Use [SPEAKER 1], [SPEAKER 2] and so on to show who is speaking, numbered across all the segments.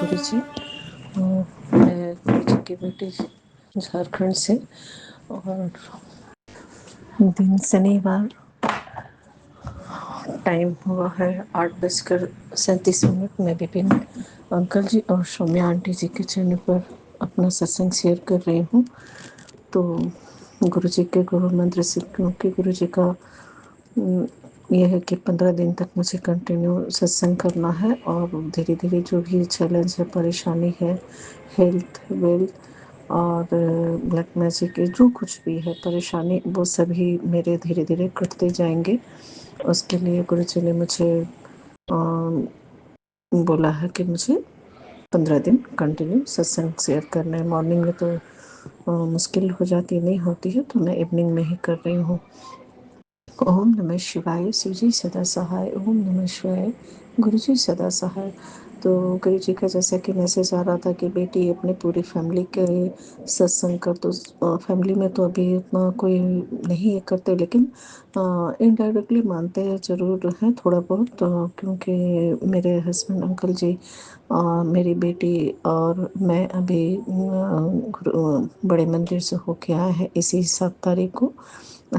[SPEAKER 1] गुरु जी। मैं गुरु जी की बेटी झारखंड से, और दिन शनिवार, टाइम हुआ है 8:37। मैं विपिन अंकल जी और सौम्या आंटी जी के चैनल पर अपना सत्संग शेयर कर रही हूँ। तो गुरु जी के गुरु मंत्र से, क्योंकि गुरु जी का यह है कि 15 दिन तक मुझे कंटिन्यू सत्संग करना है, और धीरे धीरे जो भी चैलेंज है, परेशानी है, हेल्थ, वेल्थ और ब्लैक मैजिक के जो कुछ भी है परेशानी, वो सभी मेरे धीरे धीरे कटते जाएंगे। उसके लिए गुरु जी ने मुझे बोला है कि मुझे 15 दिन कंटिन्यू सत्संग शेयर करना है। मॉर्निंग में तो मुश्किल हो जाती, नहीं होती है, तो मैं इवनिंग में ही कर रही हूँ। ओम नमः शिवाय। शिव जी सदा सहाय। ओम नमः शिवाय। गुरु जी सदा सहाय। तो गुरु जी का जैसा कि मैसेज आ रहा था कि बेटी अपने पूरी फैमिली के सत्संग कर, तो फैमिली में तो अभी उतना कोई नहीं करते, लेकिन इनडायरेक्टली मानते हैं ज़रूर हैं थोड़ा बहुत। तो क्योंकि मेरे हस्बैंड अंकल जी, मेरी बेटी और मैं अभी बड़े मंदिर से होके आए हैं इसी 7 तारीख को,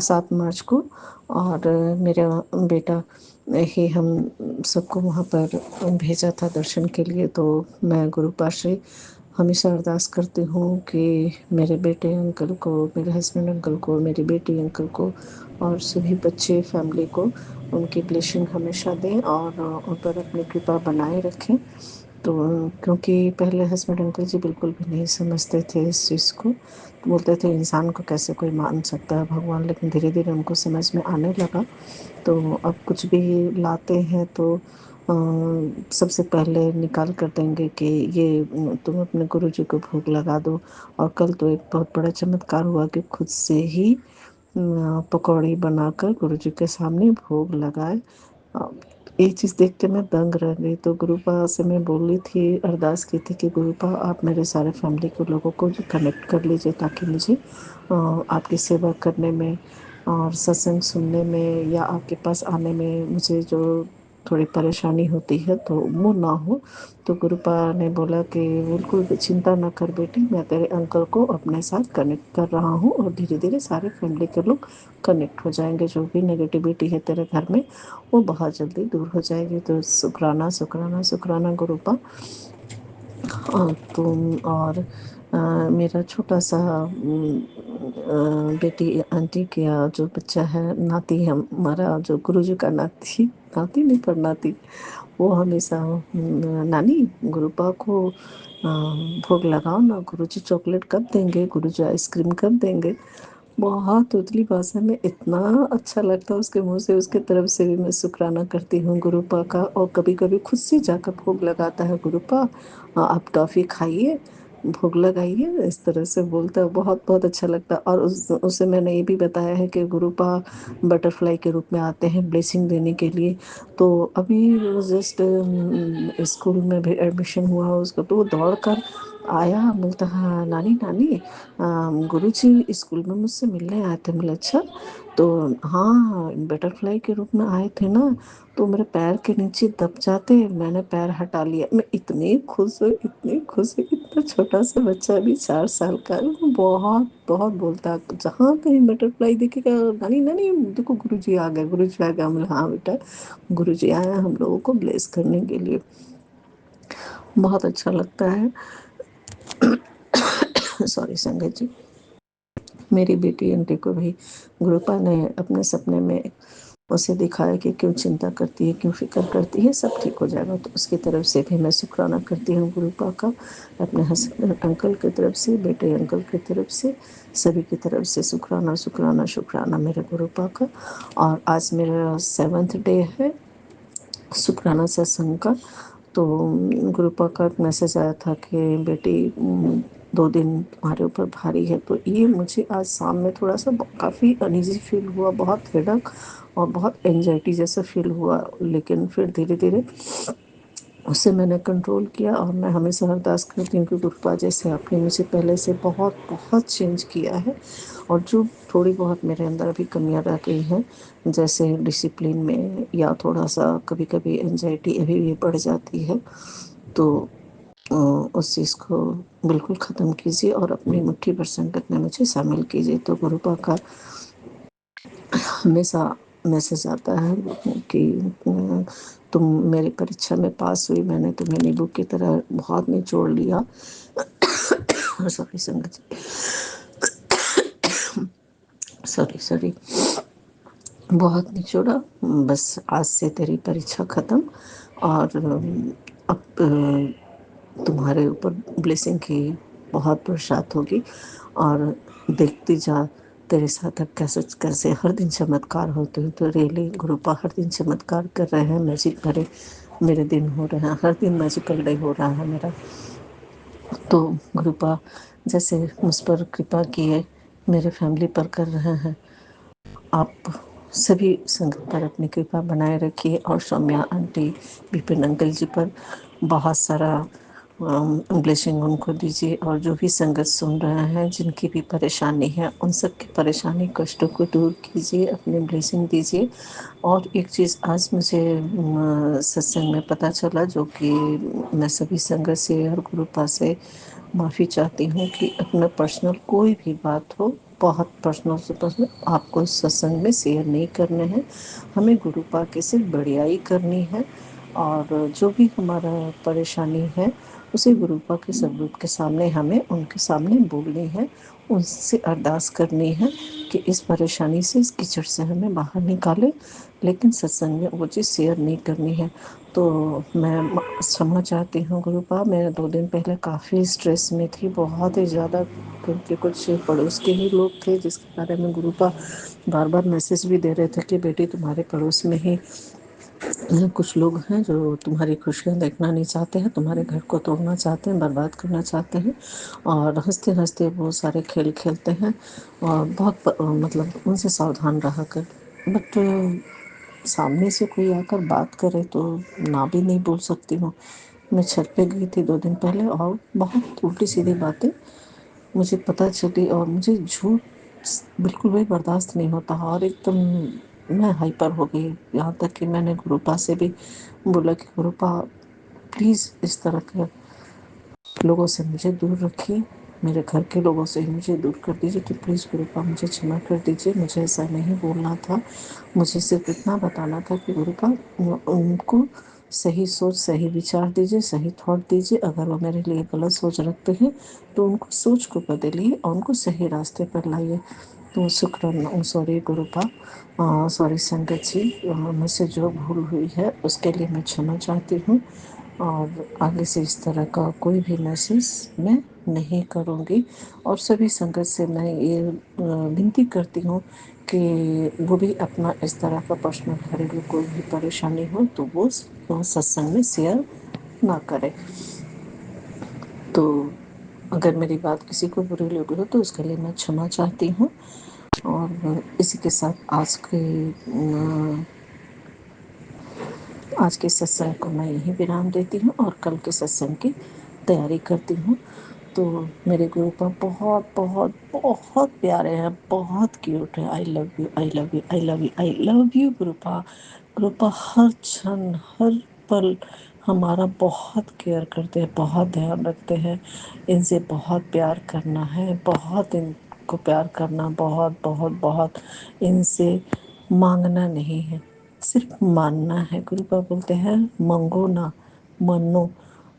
[SPEAKER 1] 7 मार्च को। और मेरा बेटा ही हम सबको वहाँ पर भेजा था दर्शन के लिए। तो मैं गुरु पास से हमेशा अरदास करती हूँ कि मेरे बेटे अंकल को, मेरे हस्बैंड अंकल को, मेरी बेटी अंकल को और सभी बच्चे फैमिली को उनकी ब्लेसिंग हमेशा दें और उन पर अपनी कृपा बनाए रखें। तो क्योंकि पहले हस्बैंड अंकल जी बिल्कुल भी नहीं समझते थे इस चीज़ को, तो बोलते थे इंसान को कैसे कोई मान सकता है भगवान, लेकिन धीरे धीरे उनको समझ में आने लगा। तो अब कुछ भी लाते हैं तो सबसे पहले निकाल कर देंगे कि ये तुम अपने गुरु जी को भोग लगा दो। और कल तो एक बहुत बड़ा चमत्कार हुआ कि खुद से ही पकौड़ी बनाकर गुरु जी के सामने भोग लगाए। ये चीज़ देख के मैं दंग रह गई। तो गुरुपा से मैं बोली थी, अरदास की थी कि गुरुपा आप मेरे सारे फैमिली के लोगों को जो कनेक्ट कर लीजिए, ताकि मुझे आपकी सेवा करने में और सत्संग सुनने में या आपके पास आने में मुझे जो थोड़ी परेशानी होती है तो वो ना हो। तो गुरुपा ने बोला कि बिल्कुल चिंता ना कर बेटी, मैं तेरे अंकल को अपने साथ कनेक्ट कर रहा हूँ और धीरे धीरे सारे फैमिली के लोग कनेक्ट हो जाएंगे। जो भी नेगेटिविटी है तेरे घर में वो बहुत जल्दी दूर हो जाएगी। तो शुक्राना शुक्राना शुक्राना गुरुपा। तुम और मेरा छोटा सा बेटी आंटी का जो बच्चा है, नाती है हमारा, जो गुरुजी का नाती, नाती नहीं पर नाती, वो हमेशा नानी गुरुपा को भोग लगाओ ना, गुरुजी चॉकलेट कब देंगे, गुरुजी आइसक्रीम कब देंगे। बहुत उतली भाषा में इतना अच्छा लगता है उसके मुंह से। उसके तरफ से भी मैं शुक्राना करती हूँ गुरुपा का। और कभी कभी खुद से जाकर भोग लगाता है, गुरुपा आप टॉफ़ी खाइए, भोग लगाइए, इस तरह से बोलता है। बहुत बहुत अच्छा लगता है। और उसे मैंने ये भी बताया है कि गुरुपा बटरफ्लाई के रूप में आते हैं ब्लेसिंग देने के लिए। तो अभी जस्ट स्कूल में भी एडमिशन हुआ उसका, तो वो दौड़ कर आया, बोलता हाँ नानी नानी गुरुजी स्कूल में मुझसे मिलने आए थे। बोले अच्छा, तो हाँ बटरफ्लाई के रूप में आए थे ना, तो मेरे पैर के नीचे दब जाते, मैंने पैर हटा लिया। मैं इतनी खुश हुई, इतनी खुश हुई। इतना छोटा सा बच्चा, अभी 4 साल का, वो बहुत बहुत बोलता है। जहाँ कहीं बटरफ्लाई दिखेगा नानी नानी देखो गुरुजी आ गए, गुरुजी आ गए। हम हाँ बेटा, गुरुजी आए हैं हम लोगों को ब्लेस करने के लिए। बहुत अच्छा लगता है। सॉरी संगत जी। मेरी बेटी आंटी को भी गुरुपा ने अपने सपने में उसे दिखाया कि क्यों चिंता करती है, क्यों फिक्र करती है, सब ठीक हो जाएगा। तो उसकी तरफ से भी मैं शुक्राना करती हूँ गुरुपा का, अपने हस्बैंड अंकल की तरफ से, बेटे अंकल की तरफ से, सभी की तरफ से शुक्राना शुक्राना शुक्राना मेरे गुरुपा का। और आज मेरा 7th डे है शुक्राना सत्संग का। तो गुरुपा का एक मैसेज आया था कि बेटी 2 दिन तुम्हारे ऊपर भारी है। तो ये मुझे आज शाम में थोड़ा सा काफ़ी अनईजी फील हुआ, बहुत हेडक और बहुत एंजाइटी जैसा फील हुआ। लेकिन फिर धीरे धीरे उससे मैंने कंट्रोल किया। और मैं हमेशा अरदास करती हूँ कि गुरुपा जैसे आपने मुझे पहले से बहुत बहुत चेंज किया है, और जो थोड़ी बहुत मेरे अंदर अभी कमियां रह गई हैं, जैसे डिसिप्लिन में या थोड़ा सा कभी कभी एंजाइटी अभी भी बढ़ जाती है, तो उस चीज़ को बिल्कुल ख़त्म कीजिए और अपनी मुट्ठी भर संगत में मुझे शामिल कीजिए। तो गुरुपा का हमेशा मैसेज आता है कि तुम मेरी परीक्षा में पास हुई, मैंने तुम्हें नींबू की तरह बहुत निचोड़ लिया। सॉरी संगत जी, सॉरी सॉरी, बहुत निचोड़ा। बस आज से तेरी परीक्षा ख़त्म और अब तुम्हारे ऊपर ब्लेसिंग की बहुत बरसात होगी और देखती जा तेरे साथ अब कैसे कैसे हर दिन चमत्कार होते हैं। तो रियली गुरुपा हर दिन चमत्कार कर रहे हैं, मैजिक भरे मेरे दिन हो रहे हैं, हर दिन मैजिकल डे हो रहा है मेरा। तो गुरुपा जैसे मुझ पर कृपा किए मेरे फैमिली पर कर रहे हैं, आप सभी संगत पर अपनी कृपा बनाए रखिए और सौम्या आंटी, विपिन अंकल जी पर बहुत सारा ब्लेसिंग उनको दीजिए। और जो भी संगत सुन रहे हैं, जिनकी भी परेशानी है, उन सब की परेशानी कष्टों को दूर कीजिए, अपनी ब्लेसिंग दीजिए। और एक चीज़ आज मुझे सत्संग में पता चला, जो कि मैं सभी संगत से और गुरुपा से माफ़ी चाहती हूँ कि अपना पर्सनल कोई भी बात हो, बहुत पर्सनल से पर्सनल, आपको सत्संग में शेयर नहीं करने हैं। हमें गुरुपा की सिर्फ बढ़ियाई करनी है और जो भी हमारा परेशानी है उसे गुरुपा के स्वरूप के सामने हमें उनके सामने बोलनी है, उनसे अरदास करनी है कि इस परेशानी से, इस कीचड़ से हमें बाहर निकाले, लेकिन सत्संग में वो चीज़ शेयर नहीं करनी है। तो मैं क्षमा चाहती हूँ गुरुपा, मैं 2 दिन पहले काफ़ी स्ट्रेस में थी, बहुत ही ज़्यादा, क्योंकि कुछ पड़ोस के ही लोग थे जिसके बारे में गुरुपा बार बार मैसेज भी दे रहे थे कि बेटी तुम्हारे पड़ोस में ही कुछ लोग हैं जो तुम्हारी खुशियाँ देखना नहीं चाहते हैं, तुम्हारे घर को तोड़ना चाहते हैं, बर्बाद करना चाहते हैं और हंसते हंसते वो सारे खेल खेलते हैं और बहुत मतलब उनसे सावधान रहा कर। बट सामने से कोई आकर बात करे तो ना भी नहीं बोल सकती हूँ। मैं छत पे गई थी 2 दिन पहले और बहुत उल्टी सीधी बातें मुझे पता चली और मुझे झूठ बिल्कुल भी बर्दाश्त नहीं होता और एकदम मैं हाइपर हो गई। यहाँ तक कि मैंने गुरुपा से भी बोला कि गुरुपा प्लीज़ इस तरह के लोगों से मुझे दूर रखिए, मेरे घर के लोगों से ही मुझे दूर कर दीजिए। तो प्लीज़ गुरुपा मुझे क्षमा कर दीजिए, मुझे ऐसा नहीं बोलना था। मुझे सिर्फ इतना बताना था कि गुरुपा उनको सही सोच, सही विचार दीजिए, सही थॉट दीजिए। अगर वो मेरे लिए गलत सोच रखते हैं तो उनको सोच को बदलिए और उनको सही रास्ते पर लाइए। तो शुक्राना, सॉरी गुरुपा, सॉरी संगत जी, मुझसे जो भूल हुई है उसके लिए मैं क्षमा चाहती हूँ और आगे से इस तरह का कोई भी मैसेज मैं नहीं करूँगी। और सभी संगत से मैं ये विनती करती हूँ कि वो भी अपना इस तरह का पर्सनल घरेलू कोई भी परेशानी हो तो वो सत्संग में शेयर ना करे। तो अगर मेरी बात किसी को बुरी लगी हो तो उसके लिए मैं क्षमा चाहती हूँ। और इसी के साथ आज के सत्संग को मैं यहीं विराम देती हूँ और कल के सत्संग की तैयारी करती हूँ। तो मेरे गुरुपा बहुत बहुत बहुत प्यारे हैं, बहुत क्यूट है। I love you, I love you, I love you, I love you Gurupa. Gurupa हर क्षण, हर पल हमारा बहुत केयर करते हैं, बहुत ध्यान रखते हैं। इनसे बहुत प्यार करना है, बहुत इनको प्यार करना, बहुत बहुत बहुत। इनसे मांगना नहीं है, सिर्फ मानना है। गुरुपा बोलते हैं मंगो ना, मनो।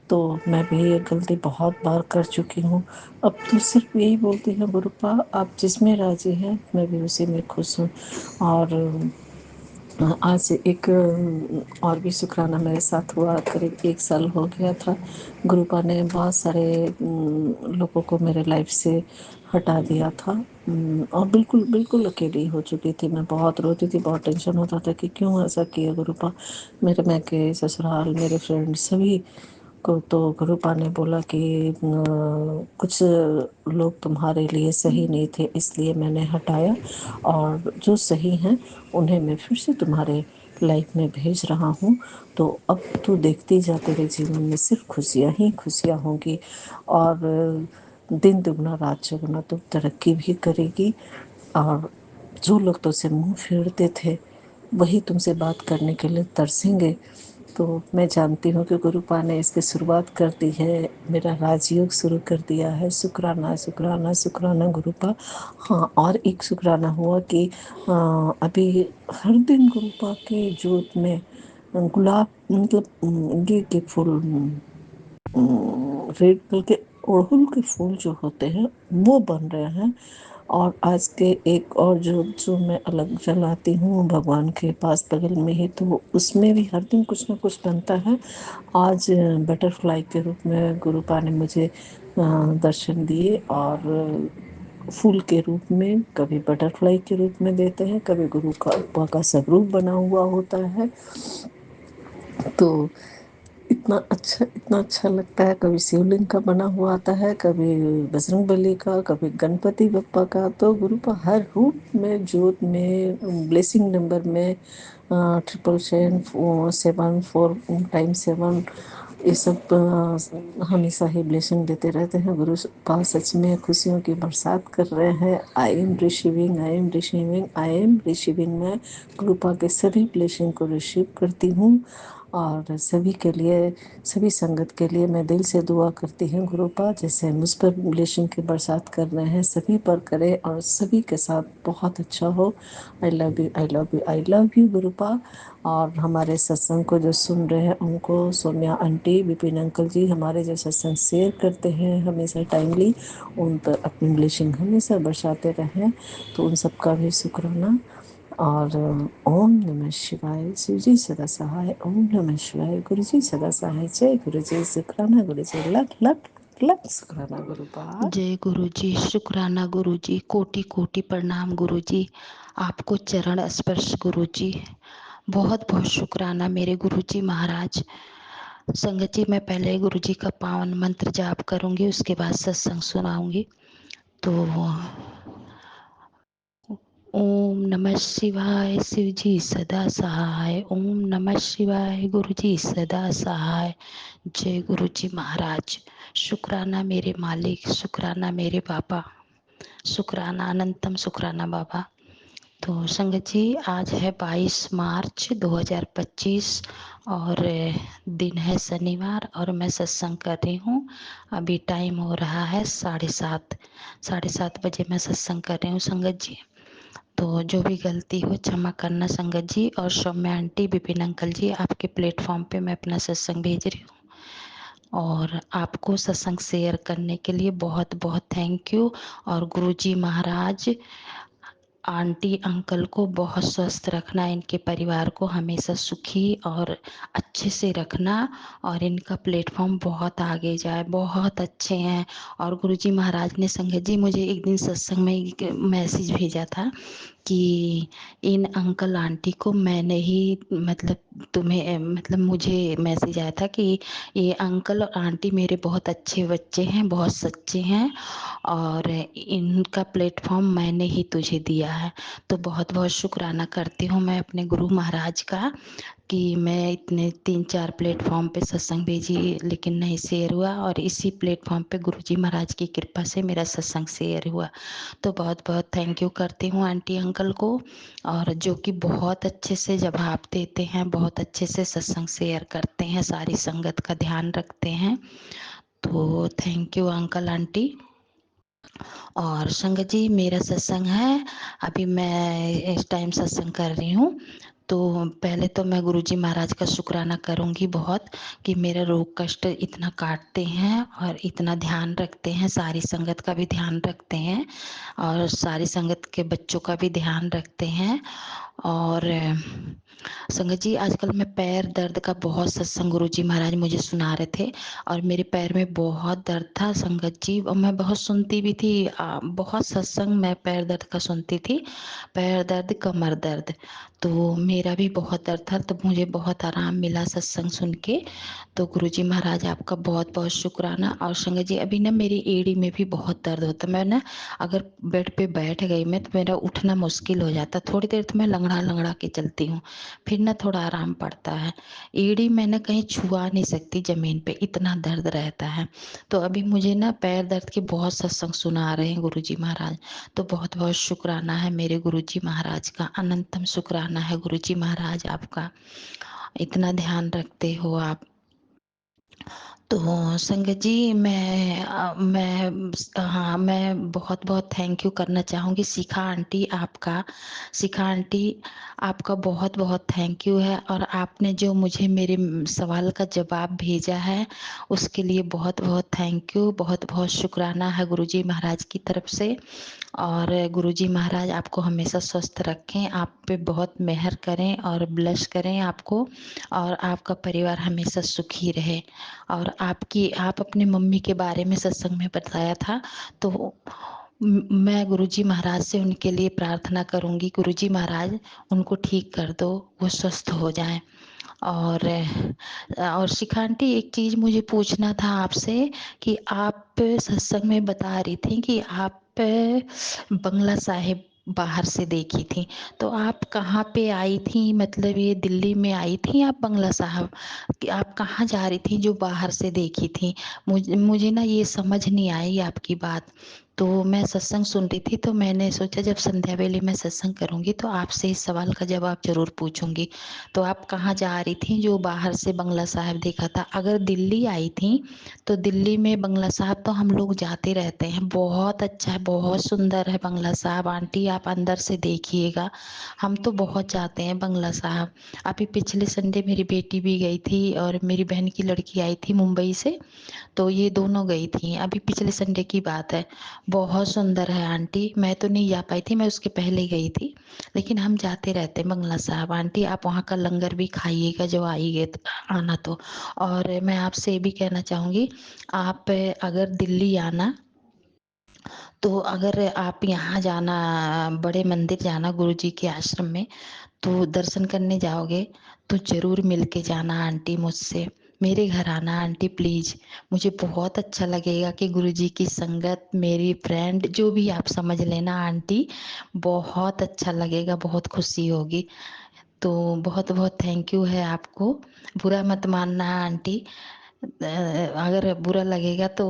[SPEAKER 1] तो मैं भी ये गलती बहुत बार कर चुकी हूँ। अब तो सिर्फ यही बोलती हूँ गुरुपा आप जिसमें राजी हैं मैं भी उसी में खुश हूँ। और आज से एक और भी शुक्राना मेरे साथ हुआ, करीब 1 साल हो गया था। गुरुपा ने बहुत सारे लोगों को मेरे लाइफ से हटा दिया था। और बिल्कुल बिल्कुल अकेली हो चुकी थी मैं, बहुत रोती थी, बहुत टेंशन होता था कि क्यों ऐसा किया गुरुपा। मेरे मैके ससुराल, मेरे फ्रेंड सभी को तो गुरुपा ने बोला कि कुछ लोग तुम्हारे लिए सही नहीं थे इसलिए मैंने हटाया और जो सही हैं उन्हें मैं फिर से तुम्हारे लाइफ में भेज रहा हूँ। तो अब तो देखती जा, तेरे जीवन में सिर्फ खुशियाँ ही खुशियाँ होंगी और दिन दुगना रात चौगुना तो तरक्की भी करेगी। और जो लोग तुझसे मुंह फेरते थे वही तुमसे बात करने के लिए तरसेंगे। तो मैं जानती हूँ कि गुरुपा ने इसकी शुरुआत कर दी है, मेरा राजयोग शुरू कर दिया है। शुक्राना शुक्राना शुक्राना गुरुपा। हाँ, और एक शुक्राना हुआ कि अभी हर दिन गुरुपा के जोत में गुलाब मतलब ये के फूल, रेड कलर के अड़हुल के फूल जो होते हैं वो बन रहे हैं। और आज के एक और जो मैं अलग जलाती हूँ भगवान के पास बगल में ही, तो उसमें भी हर दिन कुछ ना कुछ बनता है। आज बटरफ्लाई के रूप में गुरुपा ने मुझे दर्शन दिए, और फूल के रूप में, कभी बटरफ्लाई के रूप में देते हैं, कभी गुरुपा का स्वरूप बना हुआ होता है। तो इतना अच्छा लगता है। कभी शिवलिंग का बना हुआ आता है, कभी बजरंगबली का, कभी गणपति बप्पा का। तो गुरु का हर रूप में, जोत में, ब्लेसिंग नंबर में 777 टाइम 7, ये सब हमेशा ही ब्लेसिंग देते रहते हैं। गुरु पास सच में खुशियों की बरसात कर रहे हैं। I am receiving, I am receiving, I am receiving. मैं गुरुपा के सभी ब्लेसिंग को रिसीव करती हूँ, और सभी के लिए, सभी संगत के लिए मैं दिल से दुआ करती हूँ गुरुपा, जैसे मुझ पर ब्लेसिंग की बरसात कर रहे हैं सभी पर करें, और सभी के साथ बहुत अच्छा हो। I love you, I love you, I love you Gurupa. और हमारे सत्संग को जो सुन रहे हैं उनको, सोम्या आंटी, विपिन अंकल जी, हमारे जो सत्संग शेयर करते हैं हमेशा टाइमली, उन पर अपनी ब्लेसिंग हमेशा बरसाते रहें। तो उन सब का भी शुक्राना। और ओम नमः शिवाय। शिव जी सदा सहाय। ओम नमः शिवाय। गुरु जी सदा सहाय। जय गुरु जी। शुक्राना गुरु जी। लख लख लख शुक्राना गुरुपाद।
[SPEAKER 2] जय गुरु जी। शुक्राना गुरु जी। कोटि कोटि प्रणाम गुरु जी। आपको चरण स्पर्श गुरु जी। बहुत बहुत शुक्राना मेरे गुरु जी महाराज। संगत जी, मैं पहले गुरु जी का पावन मंत्र जाप करूंगी, उसके बाद सत्संग सुनाऊंगी। तो ओम नमः शिवाय। शिव जी सदा सहाय। ओम नमः शिवाय। गुरु जी सदा सहाय। जय गुरु जी महाराज। शुक्राना मेरे मालिक, शुक्राना मेरे बाबा, शुक्राना अनंतम शुक्राना बाबा। तो संगत जी, आज है 22 मार्च 2025 और दिन है शनिवार, और मैं सत्संग कर रही हूँ। अभी टाइम हो रहा है 7:30, 7:30 बजे मैं सत्संग कर रही हूँ संगत जी। तो जो भी गलती हो क्षमा करना संगत जी। और सौम्या आंटी, विपिन अंकल जी, आपके प्लेटफॉर्म पे मैं अपना सत्संग भेज रही हूँ, और आपको सत्संग शेयर करने के लिए बहुत बहुत थैंक यू। और गुरुजी महाराज, आंटी अंकल को बहुत स्वस्थ रखना, इनके परिवार को हमेशा सुखी और अच्छे से रखना, और इनका प्लेटफॉर्म बहुत आगे जाए। बहुत अच्छे हैं। और गुरुजी महाराज ने संगत जी मुझे एक दिन सत्संग में एक मैसेज भेजा था कि इन अंकल आंटी को मैंने ही, मतलब तुम्हें, मतलब मुझे मैसेज आया था कि ये अंकल और आंटी मेरे बहुत अच्छे बच्चे हैं, बहुत सच्चे हैं, और इनका प्लेटफॉर्म मैंने ही तुझे दिया है। तो बहुत बहुत शुक्राना करती हूँ मैं अपने गुरु महाराज का कि मैं इतने 3-4 प्लेटफॉर्म पे सत्संग भेजी लेकिन नहीं शेयर हुआ, और इसी प्लेटफॉर्म पे गुरुजी महाराज की कृपा से मेरा सत्संग शेयर हुआ। तो बहुत बहुत थैंक यू करती हूँ आंटी अंकल को, और जो कि बहुत अच्छे से जवाब देते हैं, बहुत अच्छे से सत्संग शेयर करते हैं, सारी संगत का ध्यान रखते हैं। तो थैंक यू अंकल आंटी। और संगत जी, मेरा सत्संग है, अभी मैं इस टाइम सत्संग कर रही हूँ। तो पहले तो मैं गुरुजी महाराज का शुक्राना करूँगी बहुत, कि मेरा रोग कष्ट इतना काटते हैं और इतना ध्यान रखते हैं, सारी संगत का भी ध्यान रखते हैं, और सारी संगत के बच्चों का भी ध्यान रखते हैं। और संगत जी, आजकल मैं पैर दर्द का बहुत सत्संग गुरुजी महाराज मुझे सुना रहे थे, और मेरे पैर में बहुत दर्द था संगत जी, और मैं बहुत सुनती भी थी, बहुत सत्संग मैं पैर दर्द का सुनती थी, पैर दर्द, कमर दर्द। तो मेरा भी बहुत दर्द था, तो मुझे बहुत आराम मिला सत्संग सुन के। तो गुरुजी महाराज आपका बहुत बहुत शुक्राना। और संगत जी, अभी ना मेरी एड़ी में भी बहुत दर्द होता है। मैं ना अगर बेड पे बैठ गई मैं, तो मेरा उठना मुश्किल हो जाता, थोड़ी देर तो मैं लंगड़ा लंगड़ा के चलती हूँ, फिर ना थोड़ा आराम पड़ता है। एड़ी मैं ना कहीं छुआ नहीं सकती ज़मीन पे, इतना दर्द रहता है। तो अभी मुझे ना पैर दर्द के बहुत सत्संग सुना रहे हैं गुरुजी महाराज। तो बहुत बहुत शुक्राना है मेरे गुरुजी महाराज का, अनंतम शुक्राना है गुरुजी महाराज आपका। इतना ध्यान रखते हो आप। तो संगत जी, हाँ, मैं बहुत-बहुत थैंक यू करना चाहूँगी शिखा आंटी आपका। शिखा आंटी, आपका बहुत-बहुत थैंक यू है, और आपने जो मुझे मेरे सवाल का जवाब भेजा है, उसके लिए बहुत-बहुत थैंक यू, बहुत-बहुत शुक्राना है गुरुजी महाराज की तरफ से। और गुरुजी महाराज आपको हमेशा स्वस्थ रखें, आप पे बहुत मेहर करें और ब्लेस करें आपको, और आपका परिवार हमेशा सुखी रहे। और आप अपनी मम्मी के बारे में सत्संग में बताया था, तो मैं गुरुजी महाराज से उनके लिए प्रार्थना करूंगी, गुरुजी महाराज उनको ठीक कर दो, वो स्वस्थ हो जाएं। और शिखा आंटी, एक चीज़ मुझे पूछना था आपसे, कि आप सत्संग में बता रही थी कि आप बंगला साहिब बाहर से देखी थी, तो आप कहाँ पे आई थी? मतलब ये दिल्ली में आई थी आप बंगला साहब, कि आप कहाँ जा रही थी जो बाहर से देखी थी? मुझे ना ये समझ नहीं आई आपकी बात। तो मैं सत्संग सुन रही थी, तो मैंने सोचा जब संध्या वेले मैं सत्संग करूंगी तो आपसे इस सवाल का जवाब जरूर पूछूंगी। तो आप कहाँ जा रही थी जो बाहर से बंगला साहब देखा था? अगर दिल्ली आई थी तो दिल्ली में बंगला साहब तो हम लोग जाते रहते हैं, बहुत अच्छा है, बहुत सुंदर है बंगला साहब। आंटी आप अंदर से देखिएगा, हम तो बहुत जाते हैं बंगला साहब। अभी पिछले संडे मेरी बेटी भी गई थी, और मेरी बहन की लड़की आई थी मुंबई से, तो ये दोनों गई थी, अभी पिछले संडे की बात है। बहुत सुंदर है आंटी, मैं तो नहीं जा पाई थी, मैं उसके पहले गई थी, लेकिन हम जाते रहते हैं बंगला साहब। आंटी आप वहाँ का लंगर भी खाइएगा जो आइए आना तो। और मैं आपसे ये भी कहना चाहूँगी, आप अगर दिल्ली आना, तो अगर आप यहाँ जाना, बड़े मंदिर जाना गुरुजी के आश्रम में, तो दर्शन करने जाओगे तो ज़रूर मिल के जाना आंटी मुझसे। मेरे घर आना आंटी प्लीज़, मुझे बहुत अच्छा लगेगा कि गुरुजी की संगत, मेरी फ्रेंड, जो भी आप समझ लेना आंटी, बहुत अच्छा लगेगा, बहुत खुशी होगी। तो बहुत बहुत थैंक यू है आपको, बुरा मत मानना आंटी। अगर बुरा लगेगा तो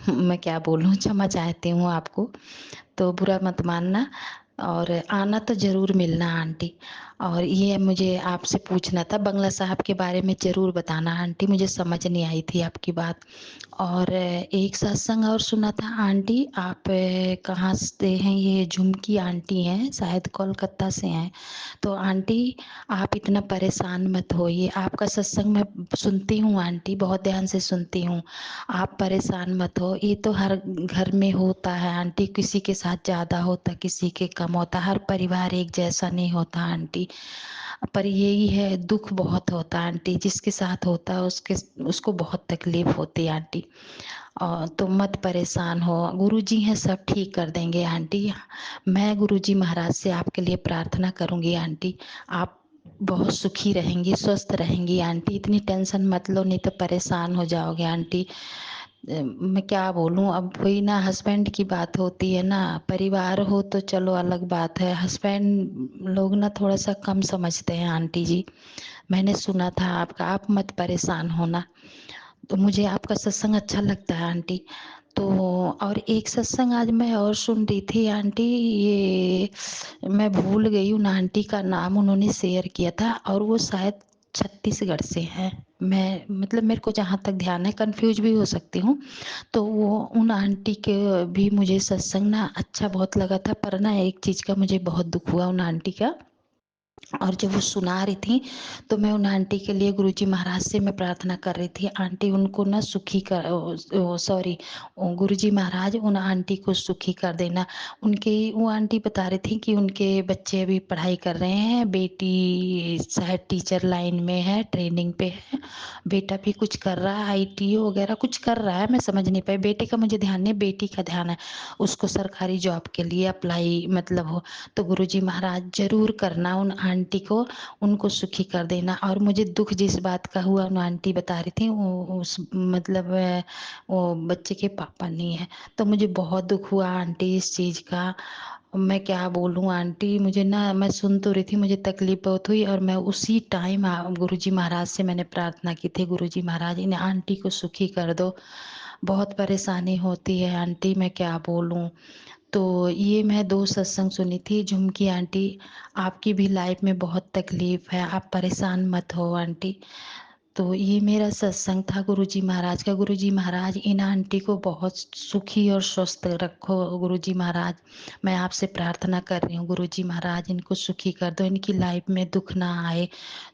[SPEAKER 2] मैं क्या बोलूँ, क्षमा चाहती हूँ आपको, तो बुरा मत मानना। और आना तो ज़रूर मिलना आंटी। और ये मुझे आपसे पूछना था, बंगला साहब के बारे में ज़रूर बताना आंटी, मुझे समझ नहीं आई थी आपकी बात। और एक सत्संग और सुना था आंटी, आप कहाँ से हैं? ये झुमकी आंटी हैं, शायद कोलकाता से हैं। तो आंटी आप इतना परेशान मत होइए, आपका सत्संग मैं सुनती हूँ आंटी, बहुत ध्यान से सुनती हूँ, आप परेशान मत हो। ये तो हर घर में होता है आंटी, किसी के साथ ज़्यादा होता, किसी के कम होता, हर परिवार एक जैसा नहीं होता आंटी। पर यही है, दुख बहुत होता है आंटी, जिसके साथ होता है उसको बहुत तकलीफ होती है आंटी। और तो मत परेशान हो, गुरुजी हैं, सब ठीक कर देंगे आंटी। मैं गुरुजी महाराज से आपके लिए प्रार्थना करूंगी आंटी, आप बहुत सुखी रहेंगी, स्वस्थ रहेंगी आंटी, इतनी टेंशन मत लो, नहीं तो परेशान हो जाओगे आंटी। मैं क्या बोलूं, अब वही ना, हस्बैंड की बात होती है ना, परिवार हो तो चलो अलग बात है, हस्बैंड लोग ना थोड़ा सा कम समझते हैं आंटी जी। मैंने सुना था आपका, आप मत परेशान होना। तो मुझे आपका सत्संग अच्छा लगता है आंटी। तो और एक सत्संग आज मैं और सुन रही थी आंटी, ये मैं भूल गई उन आंटी का नाम, उन्होंने शेयर किया था, और वो शायद छत्तीसगढ़ से है। मैं मतलब मेरे को जहाँ तक ध्यान है, कंफ्यूज भी हो सकती हूँ। तो वो उन आंटी के भी मुझे सत्संग ना अच्छा बहुत लगा था, पर ना एक चीज़ का मुझे बहुत दुख हुआ उन आंटी का। और जब वो सुना रही थी, तो मैं उन आंटी के लिए गुरुजी महाराज से मैं प्रार्थना कर रही थी, आंटी उनको ना सुखी कर, सॉरी, गुरुजी महाराज उन आंटी को सुखी कर देना। उनके वो आंटी बता रही थी कि उनके बच्चे अभी पढ़ाई कर रहे हैं, बेटी शायद टीचर लाइन में है, ट्रेनिंग पे है, बेटा भी कुछ कर रहा है, आईटीओ वगैरह कुछ कर रहा है, मैं समझ नहीं पाई, बेटे का मुझे ध्यान नहीं, बेटी का ध्यान है, उसको सरकारी जॉब के लिए अप्लाई मतलब हो। तो गुरुजी महाराज जरूर करना उन आंटी को, उनको सुखी कर देना। और मुझे दुख जिस बात का हुआ, उन आंटी बता रही थी, वो उस मतलब वो बच्चे के पापा नहीं है, तो मुझे बहुत दुख हुआ आंटी इस चीज़ का। मैं क्या बोलूँ आंटी, मुझे ना, मैं सुन तो रही थी, मुझे तकलीफ बहुत हुई, और मैं उसी टाइम गुरुजी महाराज से मैंने प्रार्थना की थी, गुरुजी महाराज इन आंटी को सुखी कर दो, बहुत परेशानी होती है आंटी, मैं क्या बोलूँ। तो ये मैं 2 सत्संग सुनी थी। झुमकी आंटी, आपकी भी लाइफ में बहुत तकलीफ है, आप परेशान मत हो आंटी। तो ये मेरा सत्संग था गुरुजी महाराज का। गुरुजी महाराज इन आंटी को बहुत सुखी और स्वस्थ रखो। गुरुजी महाराज, मैं आपसे प्रार्थना कर रही हूँ, गुरुजी महाराज इनको सुखी कर दो, इनकी लाइफ में दुख ना आए।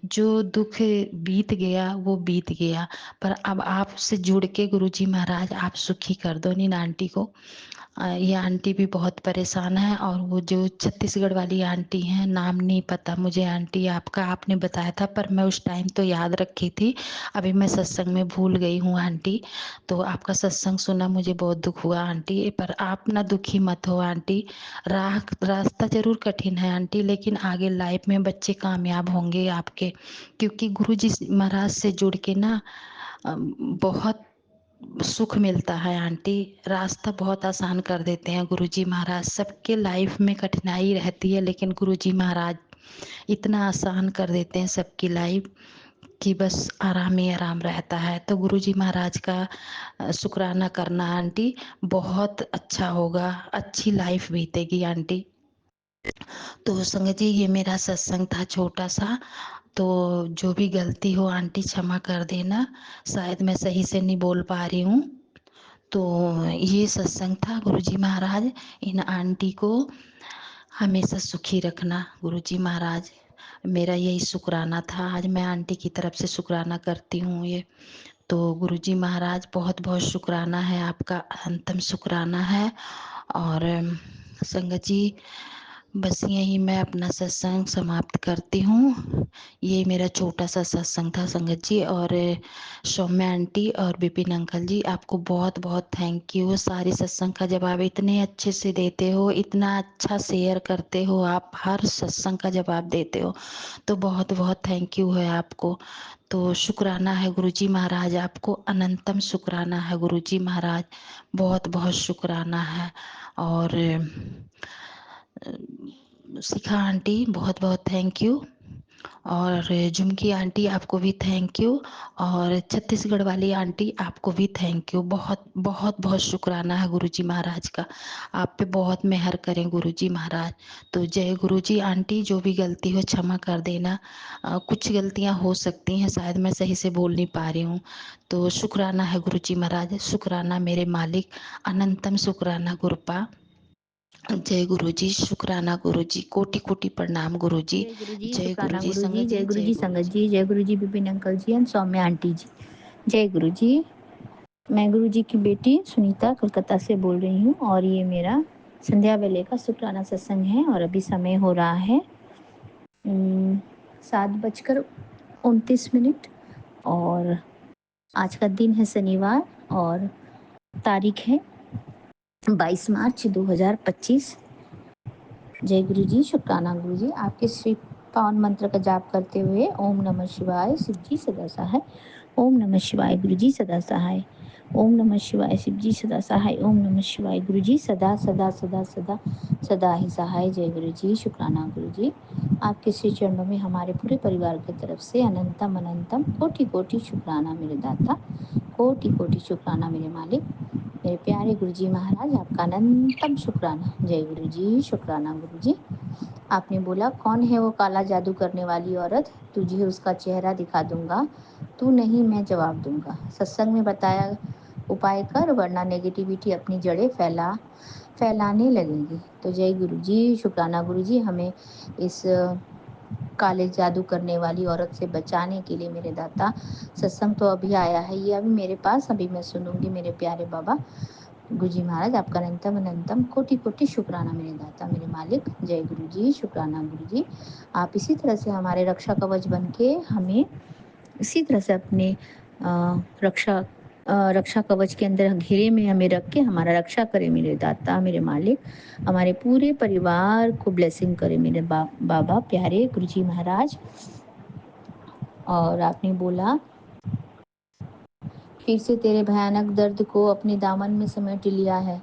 [SPEAKER 2] जो दुख बीत गया वो बीत गया, पर अब आपसे जुड़ के गुरुजी महाराज आप सुखी कर दो इन आंटी को। ये आंटी भी बहुत परेशान है। और वो जो छत्तीसगढ़ वाली आंटी हैं, नाम नहीं पता मुझे आंटी आपका, आपने बताया था पर मैं उस टाइम तो याद रखी थी, अभी मैं सत्संग में भूल गई हूँ आंटी। तो आपका सत्संग सुना, मुझे बहुत दुख हुआ आंटी, पर आप ना दुखी मत हो आंटी। रास्ता जरूर कठिन है आंटी, लेकिन आगे लाइफ में बच्चे कामयाब होंगे आपके, क्योंकि गुरु जी महाराज से जुड़ के ना बहुत सुख मिलता है आंटी। रास्ता बहुत आसान कर देते हैं गुरुजी महाराज। सबके लाइफ में कठिनाई रहती है, लेकिन गुरुजी महाराज इतना आसान कर देते हैं सबकी लाइफ कि बस आराम ही आराम रहता है। तो गुरुजी महाराज का शुक्राना करना आंटी, बहुत अच्छा होगा, अच्छी लाइफ बीतेगी आंटी। तो संगत जी, ये मेरा सत्संग था छोटा सा। तो जो भी गलती हो आंटी क्षमा कर देना, शायद मैं सही से नहीं बोल पा रही हूँ। तो ये सत्संग था। गुरुजी महाराज इन आंटी को हमेशा सुखी रखना। गुरुजी महाराज, मेरा यही शुक्राना था। आज मैं आंटी की तरफ से शुक्राना करती हूँ ये। तो गुरुजी महाराज बहुत बहुत शुक्राना है आपका, अंतम शुक्राना है। और संगत जी, बस यही मैं अपना सत्संग समाप्त करती हूँ। ये मेरा छोटा सा सत्संग था संगत जी। और सौम्या आंटी और विपिन अंकल जी, आपको बहुत बहुत थैंक यू। सारे सत्संग का जवाब इतने अच्छे से देते हो, इतना अच्छा शेयर करते हो, आप हर सत्संग का जवाब देते हो, तो बहुत बहुत थैंक यू है आपको। तो शुक्राना है गुरुजी महाराज, आपको अनंतम शुक्राना है गुरुजी महाराज, बहुत बहुत शुक्राना है। और शिखा आंटी, बहुत बहुत थैंक यू। और झुमकी आंटी, आपको भी थैंक यू। और छत्तीसगढ़ वाली आंटी, आपको भी थैंक यू। बहुत बहुत बहुत शुक्राना है गुरुजी महाराज का, आप पे बहुत मेहर करें गुरुजी महाराज। तो जय गुरुजी आंटी, जो भी गलती हो क्षमा कर देना। कुछ गलतियां हो सकती हैं, शायद मैं सही से बोल नहीं पा रही हूँ। तो शुक्राना है गुरुजी महाराज, शुक्राना मेरे मालिक, अनंतम शुक्राना गुरुपा। जय गुरुजी, शुक्राना गुरुजी, कोटि कोटि प्रणाम गुरुजी।
[SPEAKER 3] जय गुरु जी,
[SPEAKER 2] जय
[SPEAKER 3] शुक्राना
[SPEAKER 2] गुरुजी
[SPEAKER 3] गुरु जी,
[SPEAKER 2] संगत
[SPEAKER 3] जय
[SPEAKER 2] जी,
[SPEAKER 3] गुरु
[SPEAKER 2] जय
[SPEAKER 3] जी संगत
[SPEAKER 2] गुरुजी।
[SPEAKER 3] जी, जय गुरु जी Vipin uncle ji and Saumya aunty ji. जय गुरु जी। मैं गुरु जी की बेटी सुनीता कोलकाता से बोल रही हूँ, और ये मेरा संध्या वेले का शुक्राना सत्संग है। और अभी समय हो रहा है 7:29। और आज का दिन है शनिवार, और तारीख है 22 मार्च 2025। जय गुरु जी, शुक्राना गुरु जी। आपके श्री पावन मंत्र का जाप करते हुए ओम नमः शिवाय, शिव जी सदा सहाय। ओम नमः शिवाय, गुरु जी सदा सहाय। ओम नमः शिवाय, शिव जी सदा सहाय। ओम नमः शिवाय, गुरु जी सदा सदा सदा सदा सदा ही सहाय। जय गुरु जी, शुक्राना गुरु जी। आपके श्री चरणों में हमारे पूरे परिवार की तरफ से अनंतम अनंतम कोटि कोटि शुक्राना मेरे दाता, कोटि कोटि शुक्राना मेरे मालिक, मेरे प्यारे गुरु जी महाराज, आपका अनंतम शुक्राना। जय गुरु जी, शुक्राना गुरु जी। आपने बोला, कौन है वो काला जादू करने वाली औरत, तुझे उसका चेहरा दिखा दूंगा, तू नहीं मैं जवाब दूंगा। सत्संग में बताया उपाय कर, वरना नेगेटिविटी अपनी जड़ें फैलाने लगेगी। तो जय गुरु जी, शुक्राना गुरु जी, हमें इस काले जादू करने वाली औरत से बचाने के लिए मेरे दाता। सत्संग तो अभी आया है, ये अभी मेरे पास, अभी मैं सुनूंगी। मेरे प्यारे बाबा गुरुजी महाराज, आपका अनंतम अनंतम कोटि कोटि शुक्राना मेरे दाता, मेरे मालिक। जय गुरु जी, शुक्राना गुरु जी। आप इसी तरह से हमारे रक्षा कवच बन के हमें इसी तरह से अपने रक्षा कवच के अंदर घेरे में हमें रख के हमारा रक्षा करे मेरे दाता, मेरे मालिक। हमारे पूरे परिवार को ब्लेसिंग करे मेरे बाबा प्यारे गुरुजी महाराज। और आपने बोला, फिर से तेरे भयानक दर्द को अपने दामन में समेट लिया है।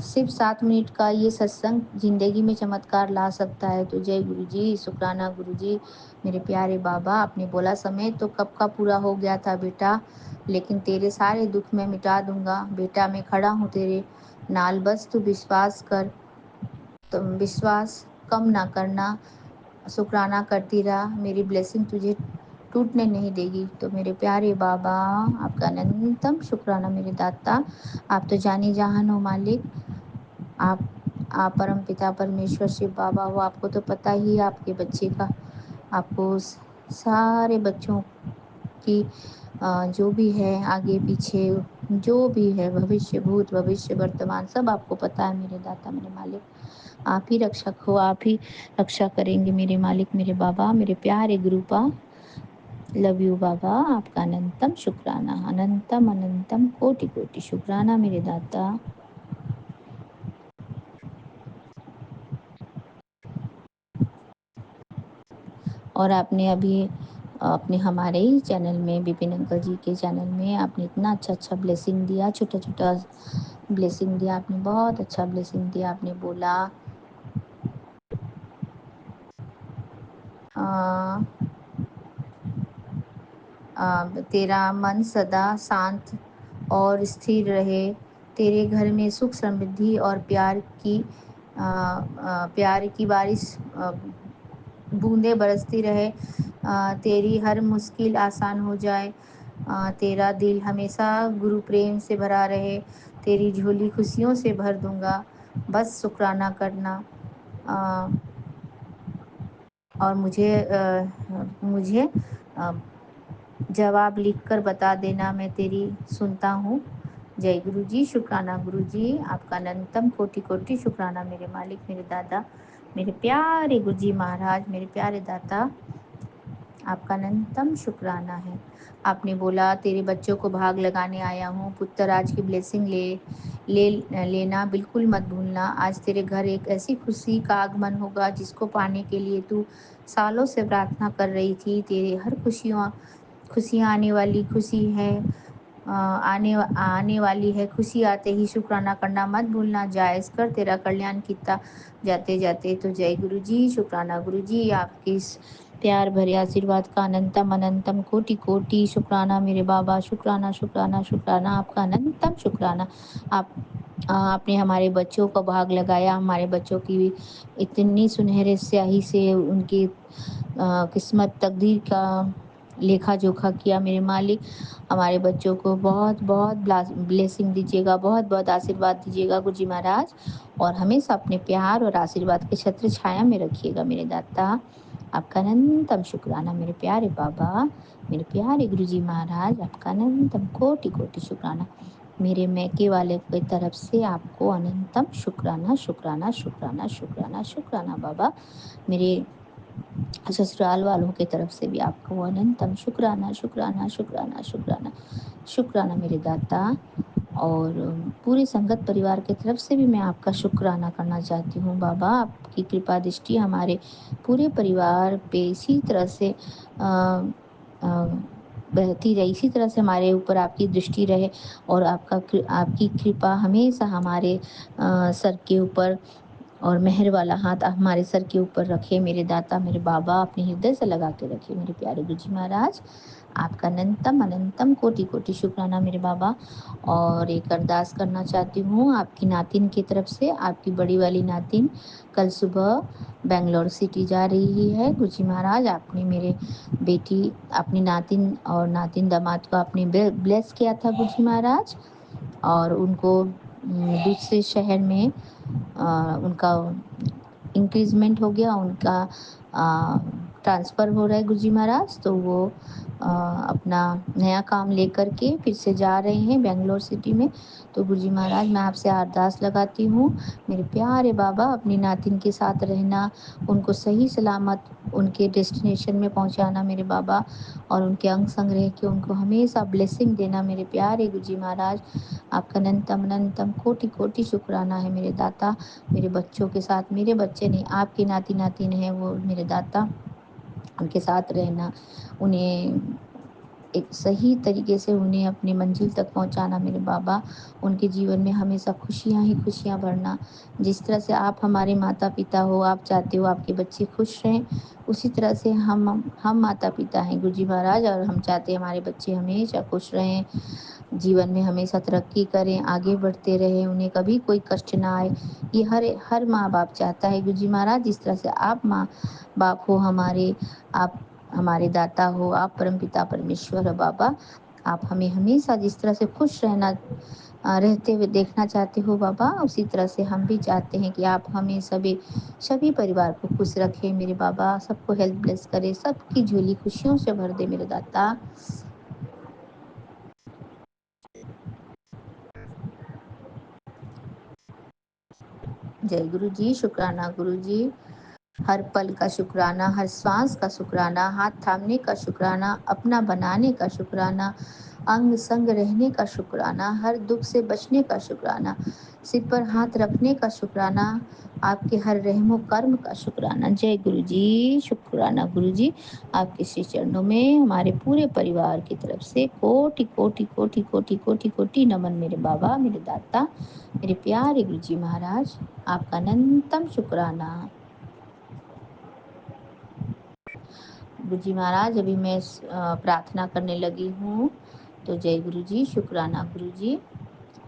[SPEAKER 3] सिर्फ 7 मिनट का ये सत्संग जिंदगी में चमत्कार ला सकता है। तो जय गुरु जी, शुक्राना गुरु जी, मेरे प्यारे बाबा। आपने बोला समय तो कब का पूरा हो गया था बेटा, लेकिन तेरे सारे दुख मैं मिटा दूंगा बेटा। मैं खड़ा हूँ तेरे नाल बस तू विश्वास कर, तुम विश्वास कम ना करना, शुक्राना करती रहा, मेरी ब्लेसिंग तुझे टूटने नहीं देगी। तो मेरे प्यारे बाबा, आपका अनंतम शुक्राना मेरे दाता। आप तो जानी जहान हो मालिक, आप परम पिता परमेश्वर शिव बाबा हो। आपको तो पता ही है आपके बच्चे का, आपको सारे बच्चों की जो भी है आगे पीछे, जो भी है भविष्य भूत भविष्य वर्तमान, सब आपको पता है मेरे दाता मेरे मालिक। आप ही रक्षक हो, आप ही रक्षा करेंगे मेरे मालिक मेरे बाबा, मेरे प्यारे गुरुपा। लव यू बाबा, आपका अनंतम शुक्राना, अनंतम अनंतम कोटि कोटि शुक्राना मेरे दाता। और आपने अभी अपने हमारे ही चैनल में, विपिन अंकल जी के चैनल में, आपने इतना अच्छा अच्छा ब्लेसिंग दिया, छोटा छोटा ब्लेसिंग दिया आपने, बहुत अच्छा ब्लेसिंग दिया। आपने बोला तेरा मन सदा शांत और स्थिर रहे, तेरे घर में सुख समृद्धि और प्यार की बारिश बूंदें बरसती रहे, तेरी हर मुश्किल आसान हो जाए, तेरा दिल हमेशा गुरु प्रेम से भरा रहे, तेरी झोली खुशियों से भर दूंगा, बस शुक्राना करना। और मुझे जवाब लिखकर बता देना, मैं तेरी सुनता हूँ। जय गुरु जी, शुक्राना गुरु जी, आपका अनंतम कोटि कोटि शुक्राना मेरे मालिक मेरे दादा, मेरे प्यारे गुरु जी महाराज, मेरे प्यारे दाता, आपका अनंतम शुक्राना है। आपने बोला तेरे बच्चों को भाग लगाने आया हूँ, पुत्र आज की ब्लेसिंग लेना बिल्कुल मत भूलना। आज तेरे घर एक ऐसी खुशी का आगमन होगा जिसको पाने के लिए तू सालों से प्रार्थना कर रही थी। तेरे हर खुशियाँ आने वाली खुशी है, आने वाली है। खुशी आते ही शुक्राना करना मत भूलना, जायज़ कर तेरा कल्याण किया जाते जाते। तो जय गुरु जी, शुक्राना गुरु जी, आपकी इस प्यार भरे आशीर्वाद का अनंतम अनंतम कोटि कोटि शुक्राना मेरे बाबा, शुक्राना शुक्राना शुक्राना, आपका अनंतम शुक्राना। आपने हमारे बच्चों को भाग लगाया, हमारे बच्चों की इतनी सुनहरे स्याही से उनकी किस्मत तकदीर का लेखा जोखा किया मेरे मालिक। हमारे बच्चों को बहुत बहुत ब्लेसिंग दीजिएगा, बहुत बहुत आशीर्वाद दीजिएगा गुरु जी महाराज, और हमेशा अपने प्यार और आशीर्वाद के छत्र छाया में रखिएगा मेरे दाता। आपका अनंतम शुक्राना मेरे प्यारे बाबा, मेरे प्यारे गुरु जी महाराज, आपका अनंतम कोटि कोटि शुक्राना। मेरे मैके वाले की तरफ से आपको अनंतम शुक्राना शुक्राना शुक्राना शुक्राना शुक्राना बाबा। मेरे ससुराल वालों की तरफ से भी आपको अनंतम शुक्राना शुक्राना शुक्राना शुक्राना शुक्राना मेरे दाता। और पूरे संगत परिवार की तरफ से भी मैं आपका शुक्राना करना चाहती हूँ बाबा। आपकी कृपा दृष्टि हमारे पूरे परिवार पे इसी तरह से बहती रहे, इसी तरह से हमारे ऊपर आपकी दृष्टि रहे, और आपकी कृपा हमेशा हमारे सर के ऊपर, और मेहर वाला हाथ हमारे सर के ऊपर रखे मेरे दाता मेरे बाबा, अपने हृदय से लगा के रखे मेरे प्यारे गुरु जी महाराज। आपका अनंतम अनंतम कोटि कोटि शुक्राना मेरे बाबा। और एक अरदास करना चाहती हूँ आपकी नातिन की तरफ से। आपकी बड़ी वाली नातिन कल सुबह बेंगलोर सिटी जा रही है गुरु जी महाराज। आपने मेरे बेटी अपनी नातिन और नातिन दामाद को आपने ब्लेस किया था गुरु जी महाराज, और उनको दूसरे शहर में उनका इंक्रीजमेंट हो गया, उनका ट्रांसफ़र हो रहा है गुरु जी महाराज। तो वो अपना नया काम लेकर के फिर से जा रहे हैं बेंगलोर सिटी में। तो गुरु जी महाराज मैं आपसे अरदास लगाती हूँ, मेरे प्यारे बाबा अपनी नातिन के साथ रहना, उनको सही सलामत उनके डेस्टिनेशन में पहुँचाना मेरे बाबा, और उनके अंग संग रह के उनको हमेशा ब्लेसिंग देना मेरे प्यारे गुरु जी महाराज। आपका अनंतम अनंतम कोटि कोटि शुक्राना है मेरे दाता। मेरे बच्चों के साथ, मेरे बच्चे नहीं आपके नाती नातिन हैं वो मेरे दाता, उनके साथ रहना, उन्हें एक सही तरीके से उन्हें अपनी मंजिल तक पहुंचाना मेरे बाबा। उनके जीवन में हमेशा खुशियां ही खुशियां भरना। जिस तरह से आप हमारे माता पिता हो, आप चाहते हो आपके बच्चे खुश रहें, उसी तरह से हम माता पिता हैं गुरु जी महाराज, और हम चाहते हैं हमारे बच्चे हमेशा खुश रहें, जीवन में हमेशा तरक्की करें, आगे बढ़ते रहें, उन्हें कभी कोई कष्ट ना आए। ये हर हर माँ बाप चाहता है गुरुजी महाराज। जिस तरह से आप माँ बाप हो हमारे, आप हमारे दाता हो, आप परमपिता परमेश्वर हो बाबा। आप हमें हमेशा जिस तरह से खुश रहते हुए देखना चाहते हो बाबा, उसी तरह से हम भी चाहते हैं कि आप हमें सभी परिवार को खुश रखें मेरे बाबा, सबको हेल्थ ब्लेस करे, सबकी झोली खुशियों से भर दे मेरे दाता। जय गुरु जी। शुक्राना गुरु जी। हर पल का शुक्राना, हर श्वास का शुक्राना, हाथ थामने का शुक्राना, अपना बनाने का शुक्राना, अंग संग रहने का शुक्राना, हर दुख से बचने का शुक्राना, सिर पर हाथ रखने का शुक्राना, आपके हर रहमो कर्म का शुक्राना। जय गुरु जी। शुक्राना गुरु जी। आपके श्री चरणों में हमारे पूरे परिवार की तरफ से कोटि कोटि कोटि कोटि कोटि कोटि नमन मेरे बाबा, मेरे दाता, मेरे प्यारे गुरु जी महाराज। आपका अनंतम शुक्राना। गुरु जी महाराज, अभी मैं प्रार्थना करने लगी हूँ। तो जय गुरु जी। शुक्राना गुरु जी।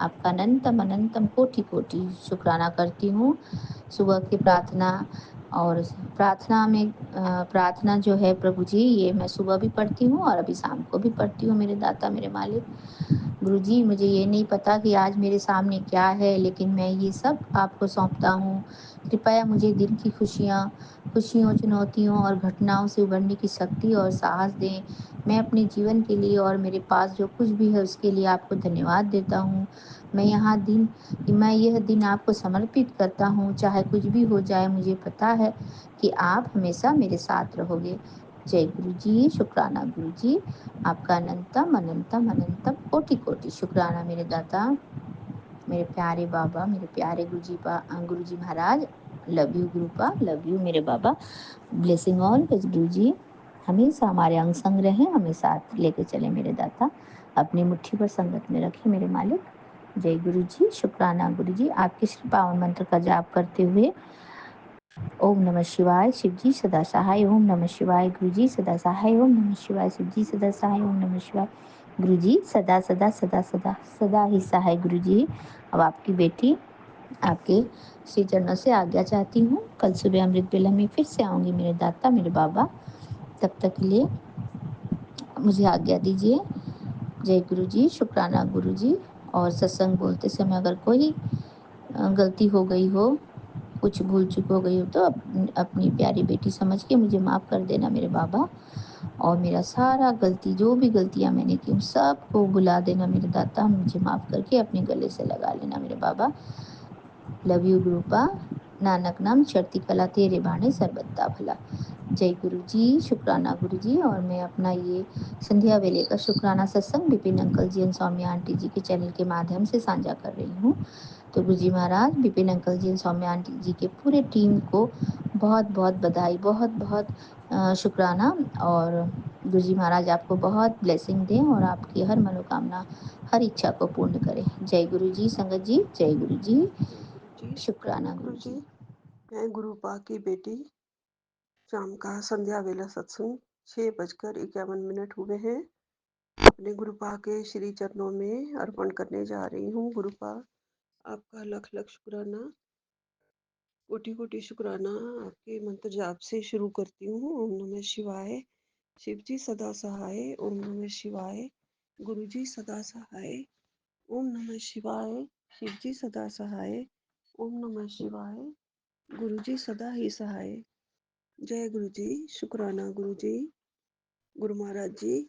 [SPEAKER 3] आपका अनंतम अनंतम कोटि कोटि शुक्राना करती हूँ। सुबह की प्रार्थना और प्रार्थना में प्रार्थना जो है प्रभु जी, ये मैं सुबह भी पढ़ती हूँ और अभी शाम को भी पढ़ती हूँ मेरे दाता मेरे मालिक। गुरुजी, मुझे ये नहीं पता कि आज मेरे सामने क्या है, लेकिन मैं ये सब आपको सौंपता हूँ। कृपया मुझे दिन की खुशियों, चुनौतियों और घटनाओं से उबरने की शक्ति और साहस दें। मैं अपने जीवन के लिए और मेरे पास जो कुछ भी है उसके लिए आपको धन्यवाद देता हूँ। मैं यह दिन आपको समर्पित करता हूँ। चाहे कुछ भी हो जाए, मुझे पता है कि आप हमेशा मेरे साथ रहोगे। जय गुरु जी। शुक्राना गुरु जी। आपका अनंतम अनंतम अनंतम कोटि कोटि शुक्राना मेरे दाता, मेरे प्यारे बाबा, मेरे प्यारे गुरु जी महाराज। लव यू गुरुपा, लव यू मेरे बाबा। ब्लेसिंग ऑल गुरु जी। हमेशा हमारे अंग संग रहें, हमें साथ लेके चले मेरे दाता। अपनी मुट्ठी पर संगत में रखे मेरे मालिक। जय गुरु जी। शुक्राना गुरु जी। आपके श्री पावन मंत्र का जाप करते हुए ओम नमः शिवाय, शिव जी सदा सहाय। ओम नमः शिवाय, गुरु जी सदा सहाय। ओम नमः शिवाय, शिव जी सदा सहाय। ओम नमः शिवाय, गुरु जी सदा सदा सदा सदा सदा ही सहाय। गुरु जी, अब आपकी बेटी आपके श्री चरणों से आज्ञा चाहती हूँ। कल सुबह अमृत बेला में फिर से आऊंगी मेरे दाता मेरे बाबा। तब तक के लिए मुझे आज्ञा दीजिए। जय गुरु जी। शुक्राना गुरु जी। और सत्संग बोलते समय अगर कोई गलती हो गई हो, कुछ भूल चूक हो गई हो, तो अपनी प्यारी बेटी समझ के मुझे माफ़ कर देना मेरे बाबा। और मेरा सारा गलती, जो भी गलतियाँ मैंने की, उन सबको भुला देना मेरे दाता। मुझे माफ़ करके अपने गले से लगा लेना मेरे बाबा। Love you गुरुपा। नानक नाम चढ़ती कला तेरे बाणे सरबत्ता भला। जय गुरु जी। शुक्राना गुरु जी। और मैं अपना ये संध्या वेले का शुक्राना सत्संग विपिन अंकल जी और सौम्या आंटी जी के चैनल के माध्यम से साझा कर रही हूँ। तो गुरु जी महाराज, विपिन अंकल जी और सौम्या आंटी जी के पूरे टीम को बहुत बहुत बधाई, बहुत बहुत शुक्राना। और गुरु जी महाराज आपको बहुत ब्लेसिंग दें और आपकी हर मनोकामना, हर इच्छा को पूर्ण करें। जय गुरु जी। संगत जी, जय गुरु जी।
[SPEAKER 4] जय गुरु जी। शुक्राना
[SPEAKER 3] शुक्राना
[SPEAKER 4] गुरु
[SPEAKER 3] गुरु
[SPEAKER 4] जी।
[SPEAKER 3] जी।
[SPEAKER 4] मैं गुरुपा की बेटी। शाम का संध्या वेला सत्संग 6:51 हुए हैं। अपने गुरुपा के श्री चरणों में अर्पण करने जा रही हूँ। गुरुपा, आपका लख लख शुक्राना, कोटि कोटि शुक्राना। आपके मंत्र जाप से शुरू करती हूँ। ओम नमः शिवाय, शिव जी सदा सहाय। ओम नमः शिवाय, गुरु जी सदा सहाय। ओम नमः शिवाय, शिव जी सदा सहाय। ओम नमः शिवाय, गुरु जी सदा ही सहाय। जय गुरु जी। शुक्राना गुरु जी। गुरु महाराज जी,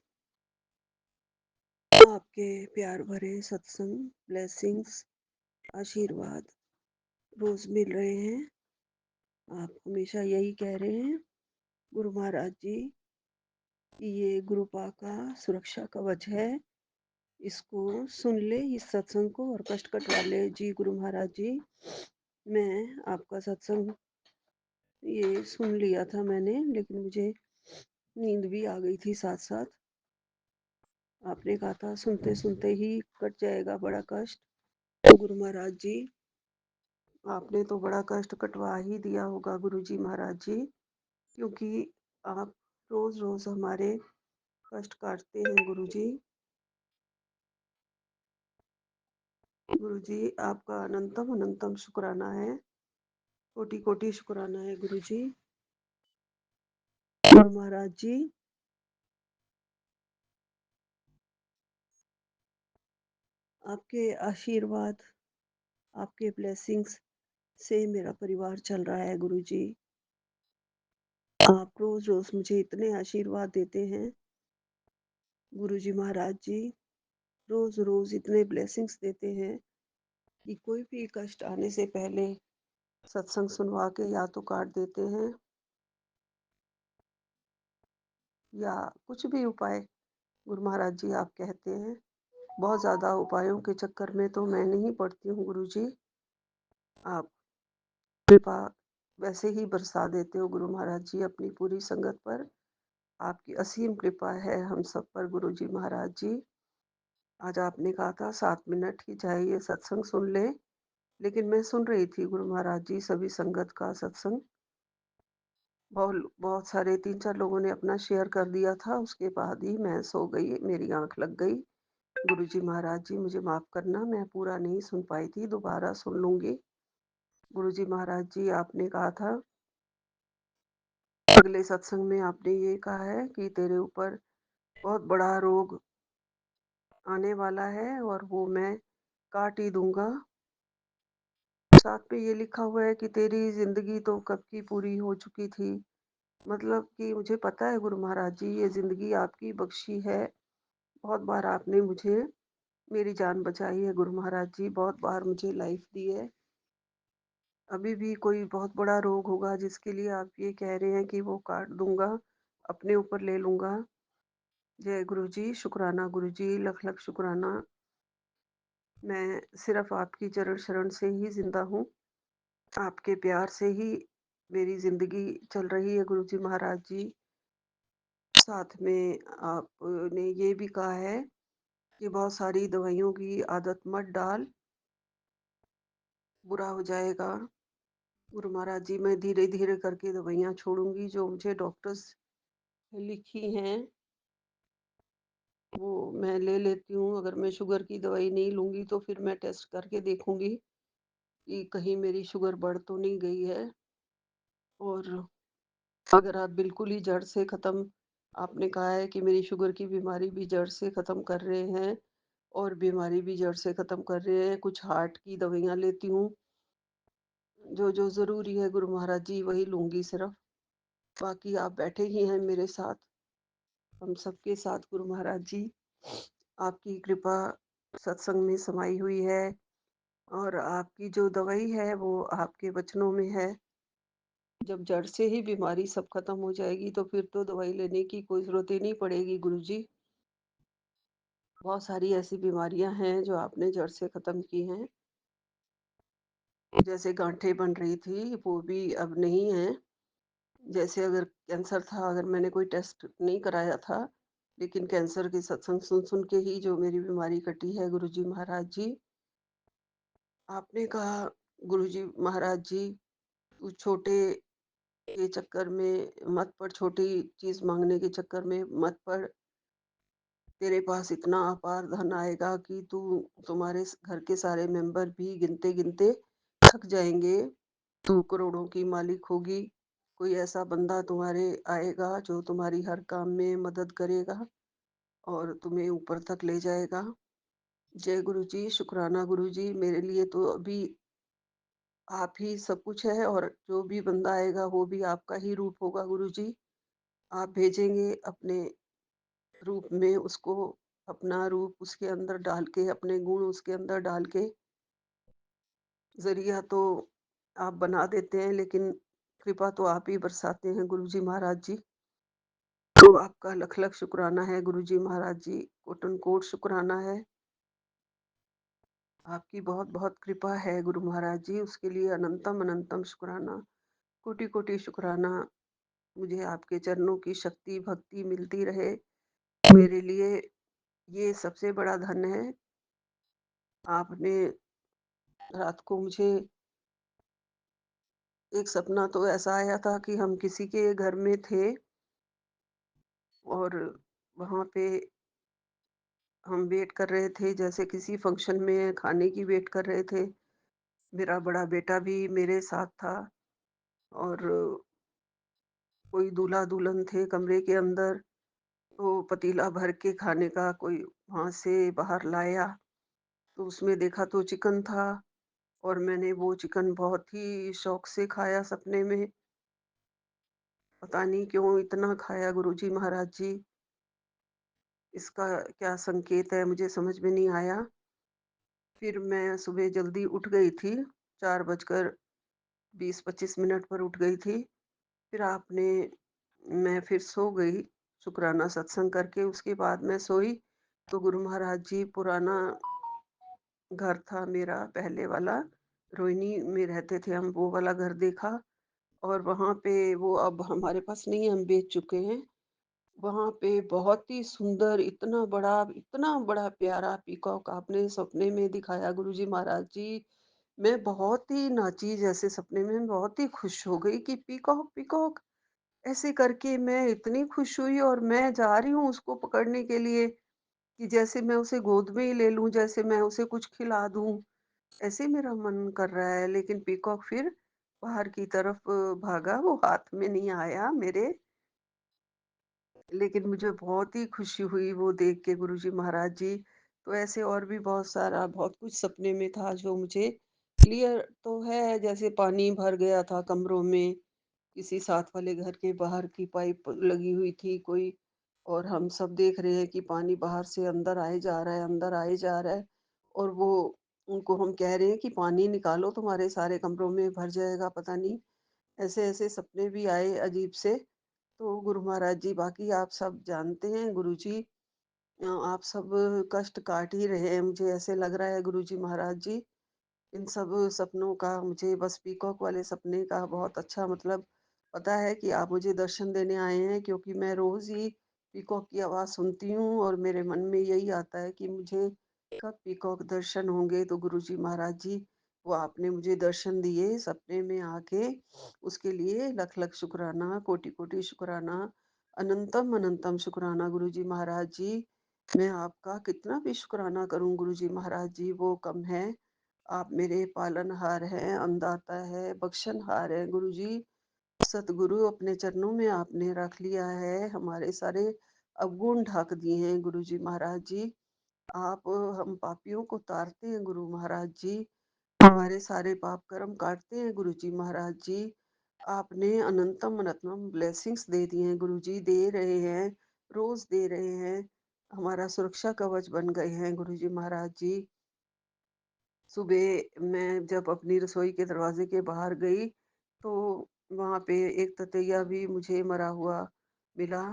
[SPEAKER 4] आपके प्यार भरे सत्संग, ब्लेसिंग्स, आशीर्वाद रोज मिल रहे हैं। आप हमेशा यही कह रहे हैं गुरु महाराज जी कि ये गुरुपा का सुरक्षा कवच है, इसको सुन ले, इस सत्संग को, और कष्ट कटवा ले। जी गुरु महाराज जी, मैं आपका सत्संग ये सुन लिया था मैंने, लेकिन मुझे नींद भी आ गई थी साथ साथ। आपने कहा था सुनते सुनते ही कट जाएगा बड़ा कष्ट। तो गुरु महाराज जी, आपने तो बड़ा कष्ट कटवा ही दिया होगा गुरु जी महाराज जी, क्योंकि आप रोज रोज हमारे कष्ट काटते हैं गुरु जी। गुरुजी, आपका अनंतम अनंतम शुक्राना है, कोटि कोटि शुक्राना है गुरुजी। गुरु महाराज जी, आपके आशीर्वाद, आपके ब्लेसिंग्स से मेरा परिवार चल रहा है गुरुजी। आप रोज रोज मुझे इतने आशीर्वाद देते हैं गुरुजी महाराज जी, रोज रोज इतने ब्लेसिंग्स देते हैं कि कोई भी कष्ट आने से पहले सत्संग सुनवा के या तो काट देते हैं या कुछ भी उपाय गुरु महाराज जी आप कहते हैं। बहुत ज़्यादा उपायों के चक्कर में तो मैं नहीं पड़ती हूँ गुरुजी, आप कृपा वैसे ही बरसा देते हो गुरु महाराज जी अपनी पूरी संगत पर। आपकी असीम कृपा है हम सब पर गुरुजी महाराज जी। आज आपने कहा था 7 मिनट ही चाहिए सत्संग सुन ले, लेकिन मैं सुन रही थी गुरु महाराज जी सभी संगत का सत्संग। बहुत बहुत सारे 3-4 लोगों ने अपना शेयर कर दिया था, उसके बाद ही मैं सो गई, मेरी आँख लग गई। गुरुजी महाराज जी मुझे माफ़ करना, मैं पूरा नहीं सुन पाई थी, दोबारा सुन लूँगी। गुरुजी महाराज जी आपने कहा था, अगले सत्संग में आपने ये कहा है कि तेरे ऊपर बहुत बड़ा रोग आने वाला है और वो मैं काट ही दूँगा। साथ में ये लिखा हुआ है कि तेरी ज़िंदगी तो कब की पूरी हो चुकी थी। मतलब कि मुझे पता है गुरु महाराज जी ये ज़िंदगी आपकी बख्शी है। बहुत बार आपने मुझे मेरी जान बचाई है गुरु महाराज जी, बहुत बार मुझे लाइफ दी है। अभी भी कोई बहुत बड़ा रोग होगा जिसके लिए आप ये कह रहे हैं कि वो काट दूँगा, अपने ऊपर ले लूँगा। जय गुरु जी, शुक्राना गुरु जी, लख लख शुक्राना। मैं सिर्फ़ आपकी चरण शरण से ही ज़िंदा हूँ। आपके प्यार से ही मेरी ज़िंदगी चल रही है गुरुजी महाराज जी। साथ में आपने ये भी कहा है कि बहुत सारी दवाइयों की आदत मत डाल, बुरा हो जाएगा। गुरु महाराज जी मैं धीरे-धीरे करके दवाइयाँ छोड़ूँगी जो मुझे डॉक्टर्स ने लिखी हैं, वो मैं ले लेती हूँ। अगर मैं शुगर की दवाई नहीं लूँगी तो फिर मैं टेस्ट करके देखूँगी कि कहीं मेरी शुगर बढ़ तो नहीं गई है। और अगर आप बिल्कुल ही जड़ से ख़त्म, आपने कहा है कि मेरी शुगर की बीमारी भी जड़ से ख़त्म कर रहे हैं और बीमारी भी जड़ से ख़त्म कर रहे हैं। कुछ हार्ट की दवाइयाँ लेती हूँ, जो ज़रूरी है गुरु महाराज जी वही लूँगी सिर्फ़। बाकी आप बैठे ही हैं मेरे साथ, हम सबके साथ गुरु महाराज जी। आपकी कृपा सत्संग में समाई हुई है और आपकी जो दवाई है वो आपके वचनों में है। जब जड़ से ही बीमारी सब खत्म हो जाएगी तो फिर तो दवाई लेने की कोई ज़रूरत ही नहीं पड़ेगी गुरुजी। बहुत सारी ऐसी बीमारियां हैं जो आपने जड़ से खत्म की हैं। जैसे गांठें बन रही थी वो भी अब नहीं है। जैसे अगर कैंसर था, अगर मैंने कोई टेस्ट नहीं कराया था, लेकिन कैंसर के सत्संग सुन सुन के ही जो मेरी बीमारी कटी है गुरुजी महाराज जी। आपने कहा गुरुजी महाराज जी, तू छोटे के चक्कर में मत पड़, छोटी चीज मांगने के चक्कर में मत पड़। तेरे पास इतना अपार धन आएगा कि तुम्हारे घर के सारे मेंबर भी गिनते गिनते थक जाएंगे। तू करोड़ों की मालिक होगी। कोई ऐसा बंदा तुम्हारे आएगा जो तुम्हारी हर काम में मदद करेगा और तुम्हें ऊपर तक ले जाएगा। जय गुरु जी, शुक्राना गुरु जी। मेरे लिए तो अभी आप ही सब कुछ है और जो भी बंदा आएगा वो भी आपका ही रूप होगा गुरु जी। आप भेजेंगे अपने रूप में उसको, अपना रूप उसके अंदर डाल के, अपने गुण उसके अंदर डाल के, ज़रिया तो आप बना देते हैं लेकिन कृपा तो आप ही बरसाते हैं गुरुजी महाराज जी। तो आपका लख-लख शुक्राना है गुरुजी महाराज जी, कोटन-कोट शुक्राना है। आपकी बहुत-बहुत कृपा है गुरु महाराज जी, उसके लिए अनंतम अनंतम शुक्राना, कोटि-कोटि शुक्राना। मुझे आपके चरणों की शक्ति, भक्ति मिलती रहे। मेरे लिए ये सबसे बड़ा धन है। आपने रात को मुझे एक सपना तो ऐसा आया था कि हम किसी के घर में थे और वहाँ पे हम वेट कर रहे थे, जैसे किसी फंक्शन में खाने की वेट कर रहे थे। मेरा बड़ा बेटा भी मेरे साथ था और कोई दूल्हा-दुल्हन थे कमरे के अंदर, तो पतीला भर के खाने का कोई वहाँ से बाहर लाया, तो उसमें देखा तो चिकन था और मैंने वो चिकन बहुत ही शौक से खाया सपने में। पता नहीं क्यों इतना खाया गुरुजी महाराज जी, इसका क्या संकेत है मुझे समझ में नहीं आया। फिर मैं सुबह जल्दी उठ गई थी, 4 बजकर 20-25 मिनट पर उठ गई थी। फिर आपने मैं फिर सो गई, शुक्राना सत्संग करके उसके बाद मैं सोई, तो गुरु महाराज जी पुराना घर था मेरा पहले वाला, रोहिणी में रहते थे हम, वो वाला घर देखा और वहाँ पे वो अब हमारे पास नहीं है, हम बेच चुके हैं। वहाँ पे बहुत ही सुंदर इतना बड़ा प्यारा पीकॉक आपने सपने में दिखाया गुरुजी महाराज जी। मैं बहुत ही नाची जैसे सपने में, बहुत ही खुश हो गई कि पीकॉक, पीकॉक ऐसे करके मैं इतनी खुश हुई और मैं जा रही हूँ उसको पकड़ने के लिए कि जैसे मैं उसे गोद में ही ले लूँ, जैसे मैं उसे कुछ खिला दूँ, ऐसे मेरा मन कर रहा है। लेकिन पीकॉक फिर बाहर की तरफ भागा, वो हाथ में नहीं आया मेरे। लेकिन मुझे बहुत ही खुशी हुई वो देख के गुरुजी महाराज जी। तो ऐसे और भी बहुत कुछ सपने में था जो मुझे क्लियर तो है, जैसे पानी भर गया था कमरों में, किसी साथ वाले घर के बाहर की पाइप लगी हुई थी कोई, और हम सब देख रहे हैं कि पानी बाहर से अंदर आए जा रहा है, अंदर आए जा रहा है, और वो उनको हम कह रहे हैं कि पानी निकालो, तुम्हारे सारे कमरों में भर जाएगा, पता नहीं। ऐसे-ऐसे सपने भी आए अजीब से। तो गुरु महाराज जी, बाकी आप सब जानते हैं गुरुजी, आप सब कष्ट काट ही रहे हैं, मुझे ऐसे लग रहा है गुरुजी महाराज जी। इन सब सपनों का मुझे बस पीकॉक वाले सपने का बहुत अच्छा मतलब पता है कि आप मुझे दर्शन देने आए हैं, क्योंकि मैं रोज़ ही पीकॉक की आवाज़ सुनती हूँ और मेरे मन में यही आता है कि मुझे कब पीकॉक दर्शन होंगे। तो गुरुजी महाराज जी, वो आपने मुझे दर्शन दिए सपने में आके, उसके लिए लख-लख शुक्राना, कोटि-कोटि शुक्राना, अनंतम अनंतम शुक्राना गुरुजी महाराज जी। मैं आपका कितना भी शुक्राना करूँ गुरुजी महाराज जी, वो कम है। आप मेरे पालनहार हैं, अन्नदाता है, बख्शनहार है गुरुजी। सतगुरु अपने चरणों में आपने रख लिया है, हमारे सारे अवगुण ढक दिए हैं गुरुजी महाराज जी। आप हम पापियों को तारते हैं गुरु महाराज जी, हमारे सारे पाप कर्म काटते हैं गुरुजी महाराज जी। आपने अनंतम अनंतम ब्लेसिंग्स दे दिए हैं गुरुजी, दे रहे हैं, रोज़ दे रहे हैं। हमारा सुरक्षा कवच बन गए हैं गुरुजी महाराज जी। सुबह मैं जब अपनी रसोई के दरवाजे के बाहर गई, तो वहाँ पे एक ततैया भी मुझे मरा हुआ मिला।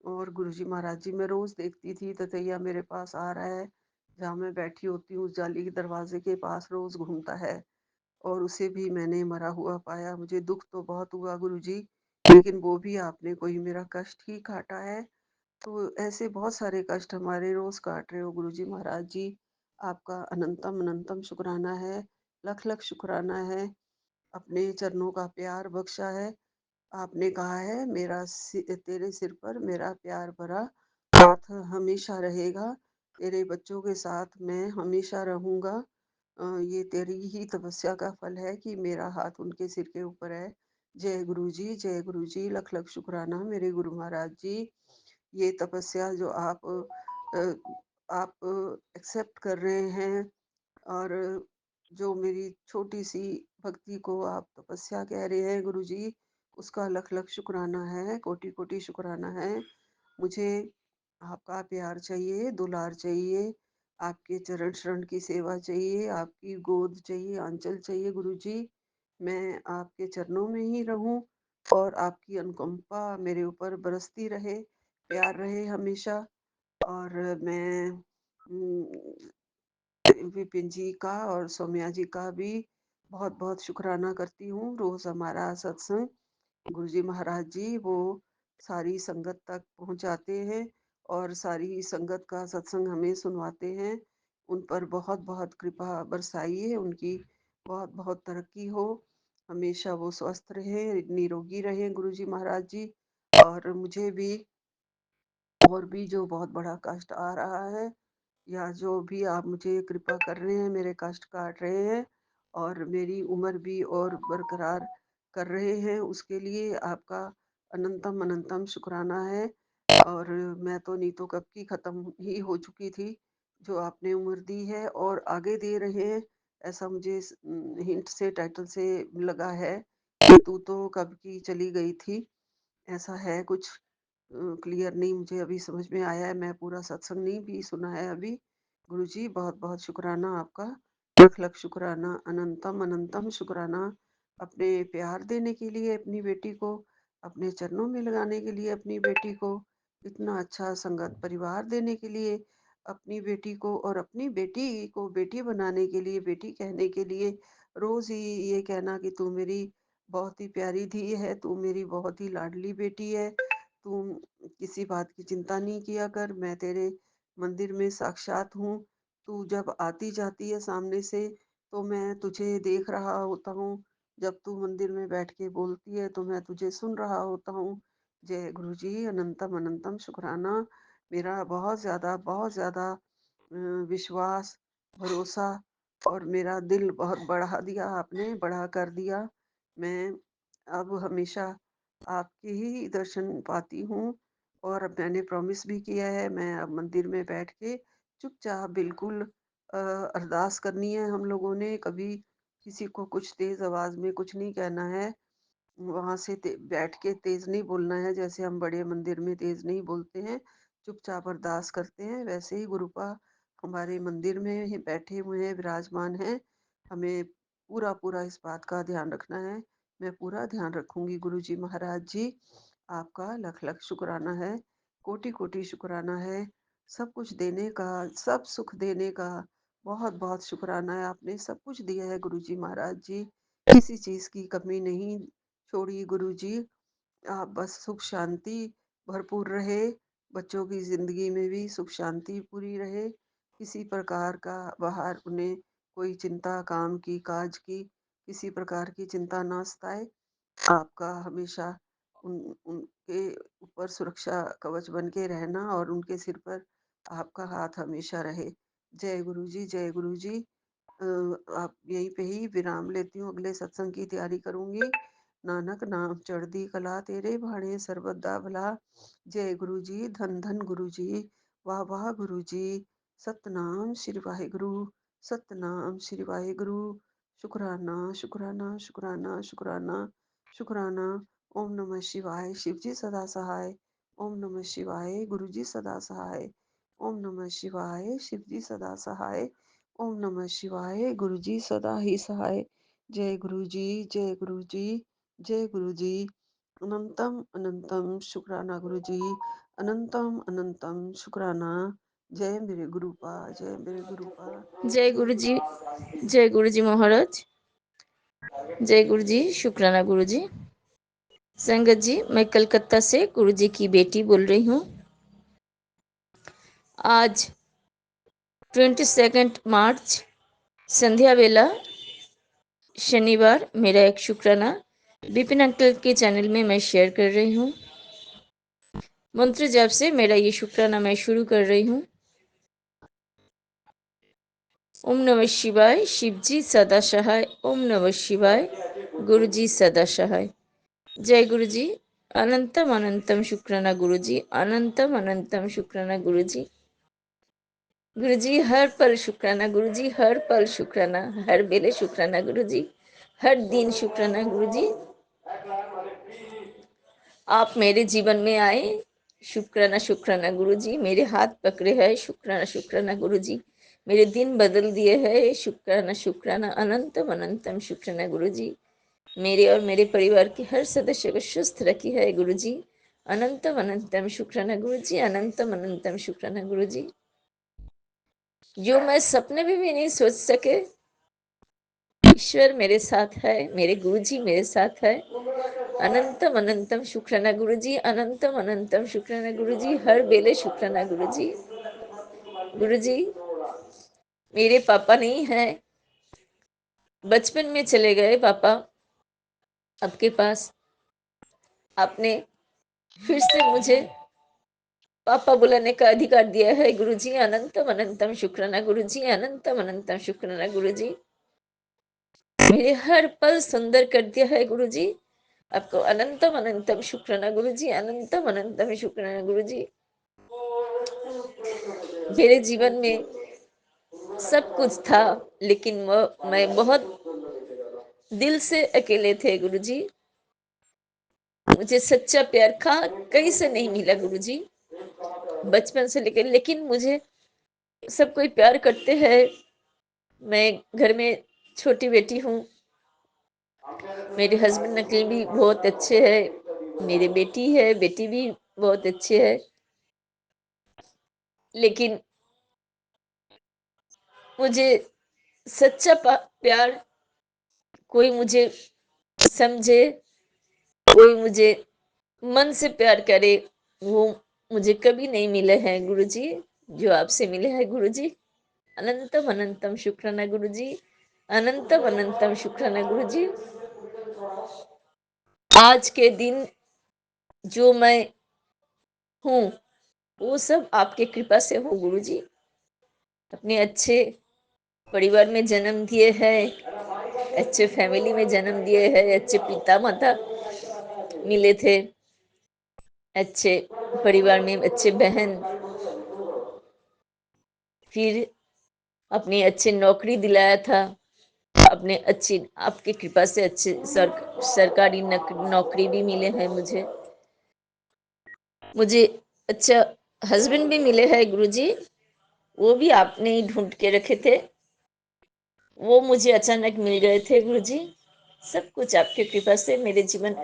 [SPEAKER 4] और गुरुजी महाराज जी, मैं रोज़ देखती थी ततैया मेरे पास आ रहा है, जहाँ मैं बैठी होती हूँ उस जाली के दरवाजे के पास रोज़ घूमता है, और उसे भी मैंने मरा हुआ पाया। मुझे दुःख तो बहुत हुआ गुरुजी, लेकिन वो भी आपने कोई मेरा कष्ट ही काटा है। तो ऐसे बहुत सारे कष्ट हमारे रोज़ काट रहे हो गुरुजी महाराज जी। आपका अनंतम अनंतम शुक्राना है, लख लख शुक्राना है। अपने चरणों का प्यार बख्शा है। आपने कहा है, तेरे सिर पर मेरा प्यार भरा हाथ हमेशा रहेगा, तेरे बच्चों के साथ मैं हमेशा रहूंगा। ये तेरी ही तपस्या का फल है कि मेरा हाथ उनके सिर के ऊपर है। जय गुरु जी, जय गुरु जी, लख लख शुक्राना मेरे गुरु महाराज जी। ये तपस्या जो आप एक्सेप्ट कर रहे हैं, और जो मेरी छोटी-सी भक्ति को आप तपस्या कह रहे हैं गुरुजी, उसका लख-लख शुक्राना है, कोटि-कोटि शुक्राना है। मुझे आपका प्यार चाहिए, दुलार चाहिए, आपके चरण शरण की सेवा चाहिए, आपकी गोद चाहिए, आंचल चाहिए गुरुजी। मैं आपके चरणों में ही रहूं और आपकी अनुकंपा मेरे ऊपर बरसती रहे, प्यार रहे हमेशा। और मैं विपिन जी का और सौम्या जी का भी बहुत-बहुत शुक्राना करती हूँ। रोज़ हमारा सत्संग गुरुजी महाराज जी वो सारी संगत तक पहुँचाते हैं और सारी संगत का सत्संग हमें सुनवाते हैं। उन पर बहुत-बहुत कृपा बरसाइए, उनकी बहुत-बहुत तरक्की हो। हमेशा वो स्वस्थ रहें, निरोगी रहें गुरुजी महाराज जी। और मुझे भी और भी जो बहुत बड़ा कष्ट आ रहा है, या जो भी आप मुझे कृपा कर रहे हैं, मेरे कष्ट काट रहे हैं और मेरी उम्र भी और बरकरार कर रहे हैं, उसके लिए आपका अनंतम अनंतम शुक्राना है। और मैं तो नहीं तो कब की खत्म ही हो चुकी थी, जो आपने उम्र दी है और आगे दे रहे हैं, ऐसा मुझे हिंट से, टाइटल से लगा है कि तू तो कब की चली गई थी। ऐसा है कुछ, क्लियर नहीं मुझे अभी समझ में आया है, मैं पूरा सत्संग नहीं भी सुना है अभी। गुरुजी बहुत-बहुत शुक्राना आपका, लख-लख शुक्राना, अनंतम अनंतम शुक्राना, अपने प्यार देने के लिए अपनी बेटी को, अपने चरणों में लगाने के लिए अपनी बेटी को, इतना अच्छा संगत परिवार देने के लिए अपनी बेटी को, और अपनी बेटी को बेटी बनाने के लिए, बेटी कहने के लिए, रोज़ ही ये कहना कि तू मेरी बहुत ही प्यारी धी है, तू मेरी बहुत ही लाडली बेटी है, तू किसी बात की चिंता नहीं किया कर, मैं तेरे मंदिर में साक्षात हूँ, तू जब आती जाती है सामने से तो मैं तुझे देख रहा होता हूँ, जब तू मंदिर में बैठ के बोलती है तो मैं तुझे सुन रहा होता हूँ। जय गुरु जी, अनंतम अनंतम शुक्राना। मेरा बहुत ज़्यादा विश्वास, भरोसा और मेरा दिल बहुत बढ़ा दिया आपने, बड़ा कर दिया। मैं अब हमेशा आपके ही दर्शन पाती हूँ और अब मैंने प्रॉमिस भी किया है, मैं अब मंदिर में बैठ के चुपचाप बिल्कुल अरदास करनी है हम लोगों ने, कभी किसी को कुछ तेज़ आवाज़ में कुछ नहीं कहना है। वहाँ से बैठ के तेज नहीं बोलना है, जैसे हम बड़े मंदिर में तेज नहीं बोलते हैं, चुपचाप अरदास करते हैं, वैसे ही गुरुपा हमारे मंदिर में ही बैठे हुए हैं, विराजमान हैं। हमें पूरा पूरा इस बात का ध्यान रखना है। मैं पूरा ध्यान रखूंगी गुरु जी महाराज जी। आपका लख लख शुक्राना है, कोटि कोटि शुक्राना है, सब कुछ देने का, सब सुख देने का बहुत बहुत शुक्राना है। आपने सब कुछ दिया है गुरु जी महाराज जी, किसी चीज की कमी नहीं छोड़ी गुरुजी। आप बस सुख शांति भरपूर रहे, बच्चों की ज़िंदगी में भी सुख शांति पूरी रहे, किसी प्रकार का बाहर उन्हें कोई चिंता, काम की, काज की, किसी प्रकार की चिंता ना सताए। आपका हमेशा उन उनके ऊपर सुरक्षा कवच बन के रहना और उनके सिर पर आपका हाथ हमेशा रहे। जय गुरु जी, जय गुरु जी। अ, आप यहीं पे ही विराम लेती हूँ, अगले सत्संग की तैयारी करूँगी। नानक नाम चढ़दी कला तेरे भाणे सर्वदा भला। जय गुरु जी, धन धन गुरु जी, वाह वाह गुरु जी, सतनाम श्री वाहिगुरु, सतनाम श्री वाहिगुरु। शुक्राना शुक्राना शुक्राना शुक्राना शुक्राना। ओम नमः शिवाय, शिव जी सदा सहाय। ओम नमः शिवाय, गुरु जी सदा सहाय। ओम नमः शिवाय, शिव जी सदा सहाय। ओम नमः शिवाय, गुरु जी सदा ही सहाय। जय गुरु जी, जय गुरु जी, जय गुरु जी। अनंतम अनंतम शुक्राना गुरु जी, अनंतम अनंतम शुक्राना। जय मेरे गुरुपा, जय मेरे गुरुपा,
[SPEAKER 5] जय
[SPEAKER 4] जय
[SPEAKER 5] गुरु
[SPEAKER 4] गुरु
[SPEAKER 5] जी,
[SPEAKER 4] जी।
[SPEAKER 5] जय गुरु जी महाराज, जय गुरु जी, शुक्राना गुरु जी। संगत जी, मैं कलकत्ता से गुरु जी की बेटी बोल रही हूँ। आज 22 मार्च संध्या वेला शनिवार मेरा एक शुक्राना विपिन अंकल के चैनल में मैं शेयर कर रही हूँ। मंत्र जाप से मेरा ये शुक्राना मैं शुरू कर रही हूँ। ओम नमः शिवाय, शिव जी सदा सहाय। ओम नमः शिवाय, गुरु जी सदा सहाय। जय गुरु जी, अनंतम अनंतम शुक्राना गुरु जी, अनंतम अनंतम शुक्राना गुरु जी। गुरु जी हर पल शुक्राना गुरु जी, हर पल शुक्राना, हर बेले शुक्राना गुरु जी, हर दिन शुक्राना गुरु जी। आप मेरे जीवन में आए, शुक्राना शुक्राना गुरु जी। मेरे हाथ पकड़े हैं, शुक्राना शुक्राना गुरु जी। मेरे दिन बदल दिए हैं, शुक्राना शुक्राना, अनंतम अनंतम शुक्राना गुरु जी। मेरे और मेरे परिवार के हर सदस्य को स्वस्थ रखी है गुरु जी। अनंतम अनंतम शुक्राना गुरु जी, अनंतम अनंतम शुक्राना गुरु जी। जो मैं सपने में भी नहीं सोच सके, ईश्वर मेरे साथ है, मेरे गुरु जी मेरे साथ है। अनंतम अनंतम शुक्राना गुरु जी, अनंतम अनंतम शुक्राना गुरु जी, हर बेले शुक्राना गुरु जी। गुरु जी, मेरे पापा नहीं है, बचपन में चले गए पापा आपके पास। आपने फिर से मुझे पापा बुलाने का अधिकार दिया है गुरुजी, अनंतम अनंतम शुक्राना गुरुजी, अनंतम अनंतम शुक्राना गुरुजी। मेरे हर पल सुंदर कर दिया है गुरुजी, आपको अनंतम अनंतम शुक्राना गुरुजी, अनंतम अनंतम शुक्राना गुरुजी। मेरे जीवन में सब कुछ था, लेकिन मैं बहुत दिल से अकेले थे गुरुजी। मुझे सच्चा प्यार कहीं से नहीं मिला गुरुजी, बचपन से लेकर। लेकिन मुझे सब कोई प्यार करते हैं। मैं घर में छोटी बेटी हूँ। मेरे हस्बैंड नकल भी बहुत अच्छे हैं, मेरी बेटी है, बेटी भी बहुत अच्छे है। लेकिन मुझे सच्चा प्यार, कोई मुझे समझे, कोई मुझे मन से प्यार करे, वो मुझे कभी नहीं मिले हैं गुरुजी, जो आपसे मिले हैं गुरुजी। अनंतम अनंतम शुक्राना गुरुजी, अनंतम अनंतम शुक्राना गुरुजी। आज के दिन जो मैं हूँ, वो सब आपके कृपा से हूँ गुरुजी। अपने अच्छे परिवार में जन्म दिए हैं, अच्छे फैमिली में जन्म दिए हैं, अच्छे पिता माता मिले थे, अच्छे परिवार में अच्छे बहन, फिर अपनी अच्छी नौकरी दिलाया था। अपने अच्छी आपकी कृपा से अच्छे सरकारी नौकरी भी मिले हैं मुझे। मुझे अच्छा हस्बैंड भी मिले हैं गुरुजी, वो भी आपने ही ढूंढ के रखे थे, वो मुझे अचानक मिल गए थे गुरुजी। सब कुछ आपके कृपा से। मेरे जीवन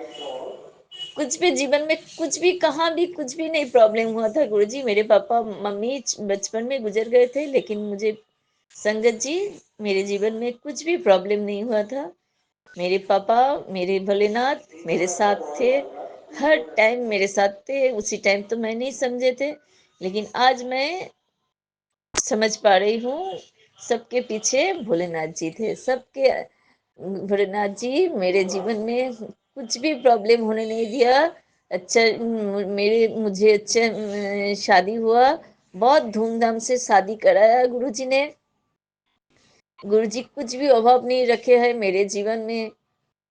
[SPEAKER 5] कुछ भी जीवन में कुछ भी कहाँ भी कुछ भी नहीं प्रॉब्लम हुआ था गुरुजी। मेरे पापा मम्मी बचपन में गुजर गए थे, लेकिन मुझे संगत जी मेरे जीवन में कुछ भी प्रॉब्लम नहीं हुआ था। मेरे पापा, मेरे भोलेनाथ मेरे साथ थे, हर टाइम मेरे साथ थे। उसी टाइम तो मैं नहीं समझे थे, लेकिन आज मैं समझ पा रही हूँ। सबके पीछे भोलेनाथ जी थे, सबके भोलेनाथ जी मेरे जीवन में कुछ भी प्रॉब्लम होने नहीं दिया। अच्छा मुझे अच्छा शादी हुआ, बहुत धूमधाम से शादी कराया गुरुजी ने। गुरुजी कुछ भी अभाव नहीं रखे हैं मेरे जीवन में।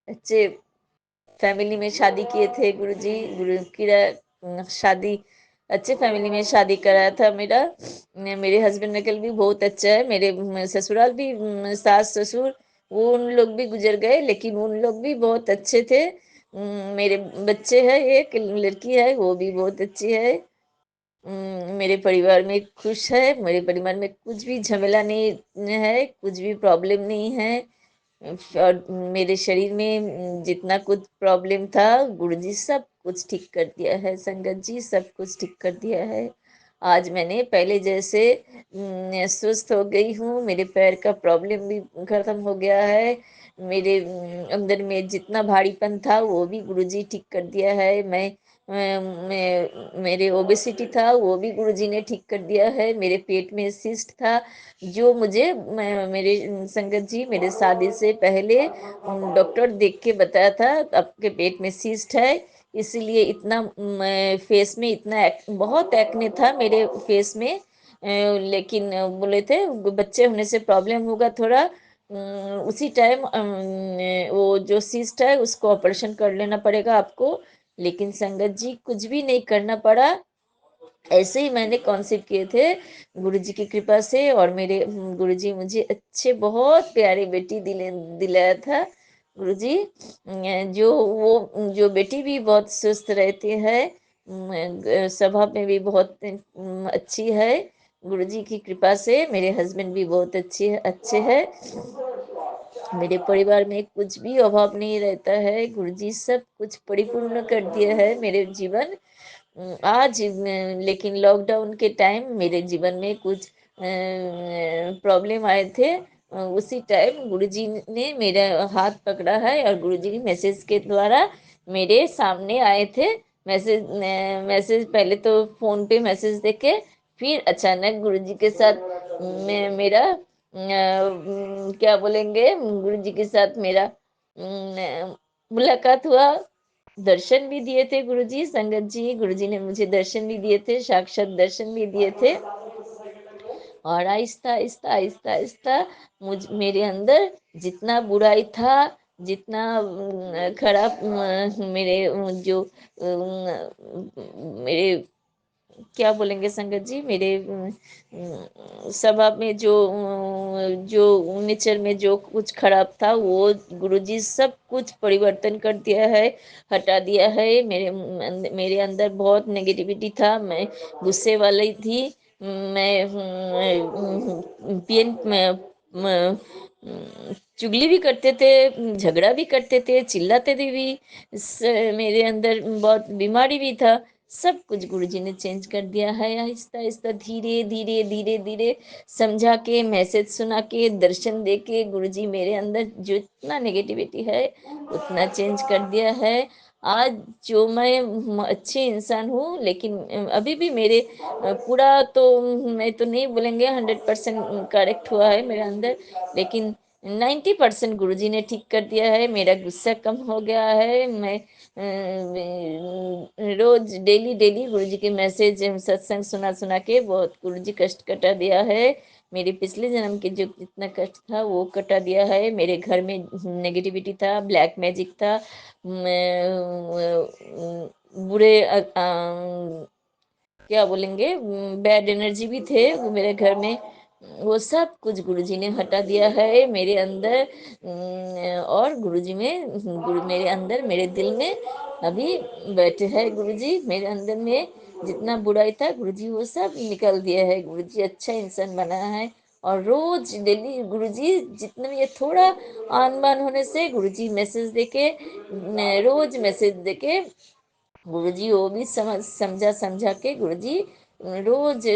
[SPEAKER 5] अच्छे फैमिली में शादी किए थे गुरुजी। गुरु की शादी अच्छे फैमिली में शादी कराया था मेरा। मेरे हस्बैंड नकल भी बहुत अच्छा है। मेरे ससुराल भी सास ससुर वो उन लोग भी गुजर गए, लेकिन उन लोग भी बहुत अच्छे थे। मेरे बच्चे हैं, एक लड़की है, वो भी बहुत अच्छी है। मेरे परिवार में खुश है। मेरे परिवार में कुछ भी झमेला नहीं है, कुछ भी प्रॉब्लम नहीं है। और मेरे शरीर में जितना कुछ प्रॉब्लम था, गुरुजी सब कुछ ठीक कर दिया है। संगत जी सब कुछ ठीक कर दिया है। आज मैंने पहले जैसे स्वस्थ हो गई हूँ। मेरे पैर का प्रॉब्लम भी खत्म हो गया है। मेरे अंदर में जितना भारीपन था वो भी गुरुजी ठीक कर दिया है। मेरे ओबेसिटी था, वो भी गुरुजी ने ठीक कर दिया है। मेरे पेट में सिस्ट था, जो मुझे मेरे संगत जी मेरे शादी से पहले डॉक्टर देख के बताया था आपके पेट में सिस्ट है, इसीलिए इतना फेस में इतना बहुत एक्ने था मेरे फेस में। लेकिन बोले थे बच्चे होने से प्रॉब्लम होगा थोड़ा। उसी टाइम वो जो सिस्ट है उसको ऑपरेशन कर लेना पड़ेगा आपको। लेकिन संगत जी कुछ भी नहीं करना पड़ा, ऐसे ही मैंने कॉन्सेप्ट किए थे गुरुजी की कृपा से। और मेरे गुरुजी मुझे अच्छे बहुत प्यारे बेटी दिलाया था गुरुजी। जो बेटी भी बहुत सुस्त रहती है, स्वभाव में भी बहुत अच्छी है। गुरुजी की कृपा से मेरे हस्बैंड भी बहुत अच्छे हैं। मेरे परिवार में कुछ भी अभाव नहीं रहता है। गुरुजी सब कुछ परिपूर्ण कर दिया है मेरे जीवन। आज लेकिन लॉकडाउन के टाइम मेरे जीवन में कुछ प्रॉब्लम आए थे। उसी टाइम गुरुजी ने मेरा हाथ पकड़ा है, और गुरुजी के मैसेज के द्वारा मेरे सामने आए थे। मैसेज पहले तो फोन पे मैसेज देखे, फिर अचानक गुरुजी के साथ मेरा क्या बोलेंगे, गुरुजी के साथ मेरा मुलाकात हुआ। दर्शन भी दिए थे गुरुजी, संगत जी, गुरुजी ने मुझे दर्शन भी दिए थे, साक्षात दर्शन भी दिए थे। और आहिस्ता आहिस्ता आहिस्ता आहिस्ता मेरे अंदर जितना बुराई था, जितना खराब मेरे जो मेरे क्या बोलेंगे संगत जी, मेरे स्वभाव में जो नेचर में जो कुछ खराब था वो गुरुजी सब कुछ परिवर्तन कर दिया है, हटा दिया है। मेरे अंदर बहुत नेगेटिविटी था, मैं गुस्से वाली थी, मैं पियन चुगली भी करते थे, झगड़ा भी करते थे, चिल्लाते थे भी, मेरे अंदर बहुत बीमारी भी था। सब कुछ गुरुजी ने चेंज कर दिया है, आहिस्ता आहिस्ता धीरे धीरे धीरे धीरे समझा के, मैसेज सुना के, दर्शन दे के गुरुजी मेरे अंदर जो इतना नेगेटिविटी है उतना चेंज कर दिया है। आज जो मैं अच्छे इंसान हूँ, लेकिन अभी भी मेरे पूरा तो मैं तो नहीं बोलेंगे 100% करेक्ट हुआ है मेरे अंदर, लेकिन 90% गुरुजी ने ठीक कर दिया है। मेरा गुस्सा कम हो गया है। मैं रोज डेली डेली गुरुजी के मैसेज सत्संग सुना सुना के बहुत गुरुजी कष्ट कटा दिया है। मेरे पिछले जन्म के जो जितना कष्ट था वो कटा दिया है। मेरे घर में नेगेटिविटी था, ब्लैक मैजिक था, बुरे क्या बोलेंगे बैड एनर्जी भी थे वो मेरे घर में, वो सब कुछ गुरुजी ने हटा दिया है मेरे अंदर। और गुरुजी में मेरे अंदर, मेरे दिल में अभी बैठे हैं गुरुजी। मेरे अंदर में जितना बुराई था गुरुजी वो सब निकल दिया है। गुरुजी अच्छा इंसान बना है। और रोज डेली गुरुजी जितने भी ये थोड़ा आन बान होने से गुरुजी मैसेज देके, रोज मैसेज देके गुरुजी वो भी समझा समझा के गुरुजी रोज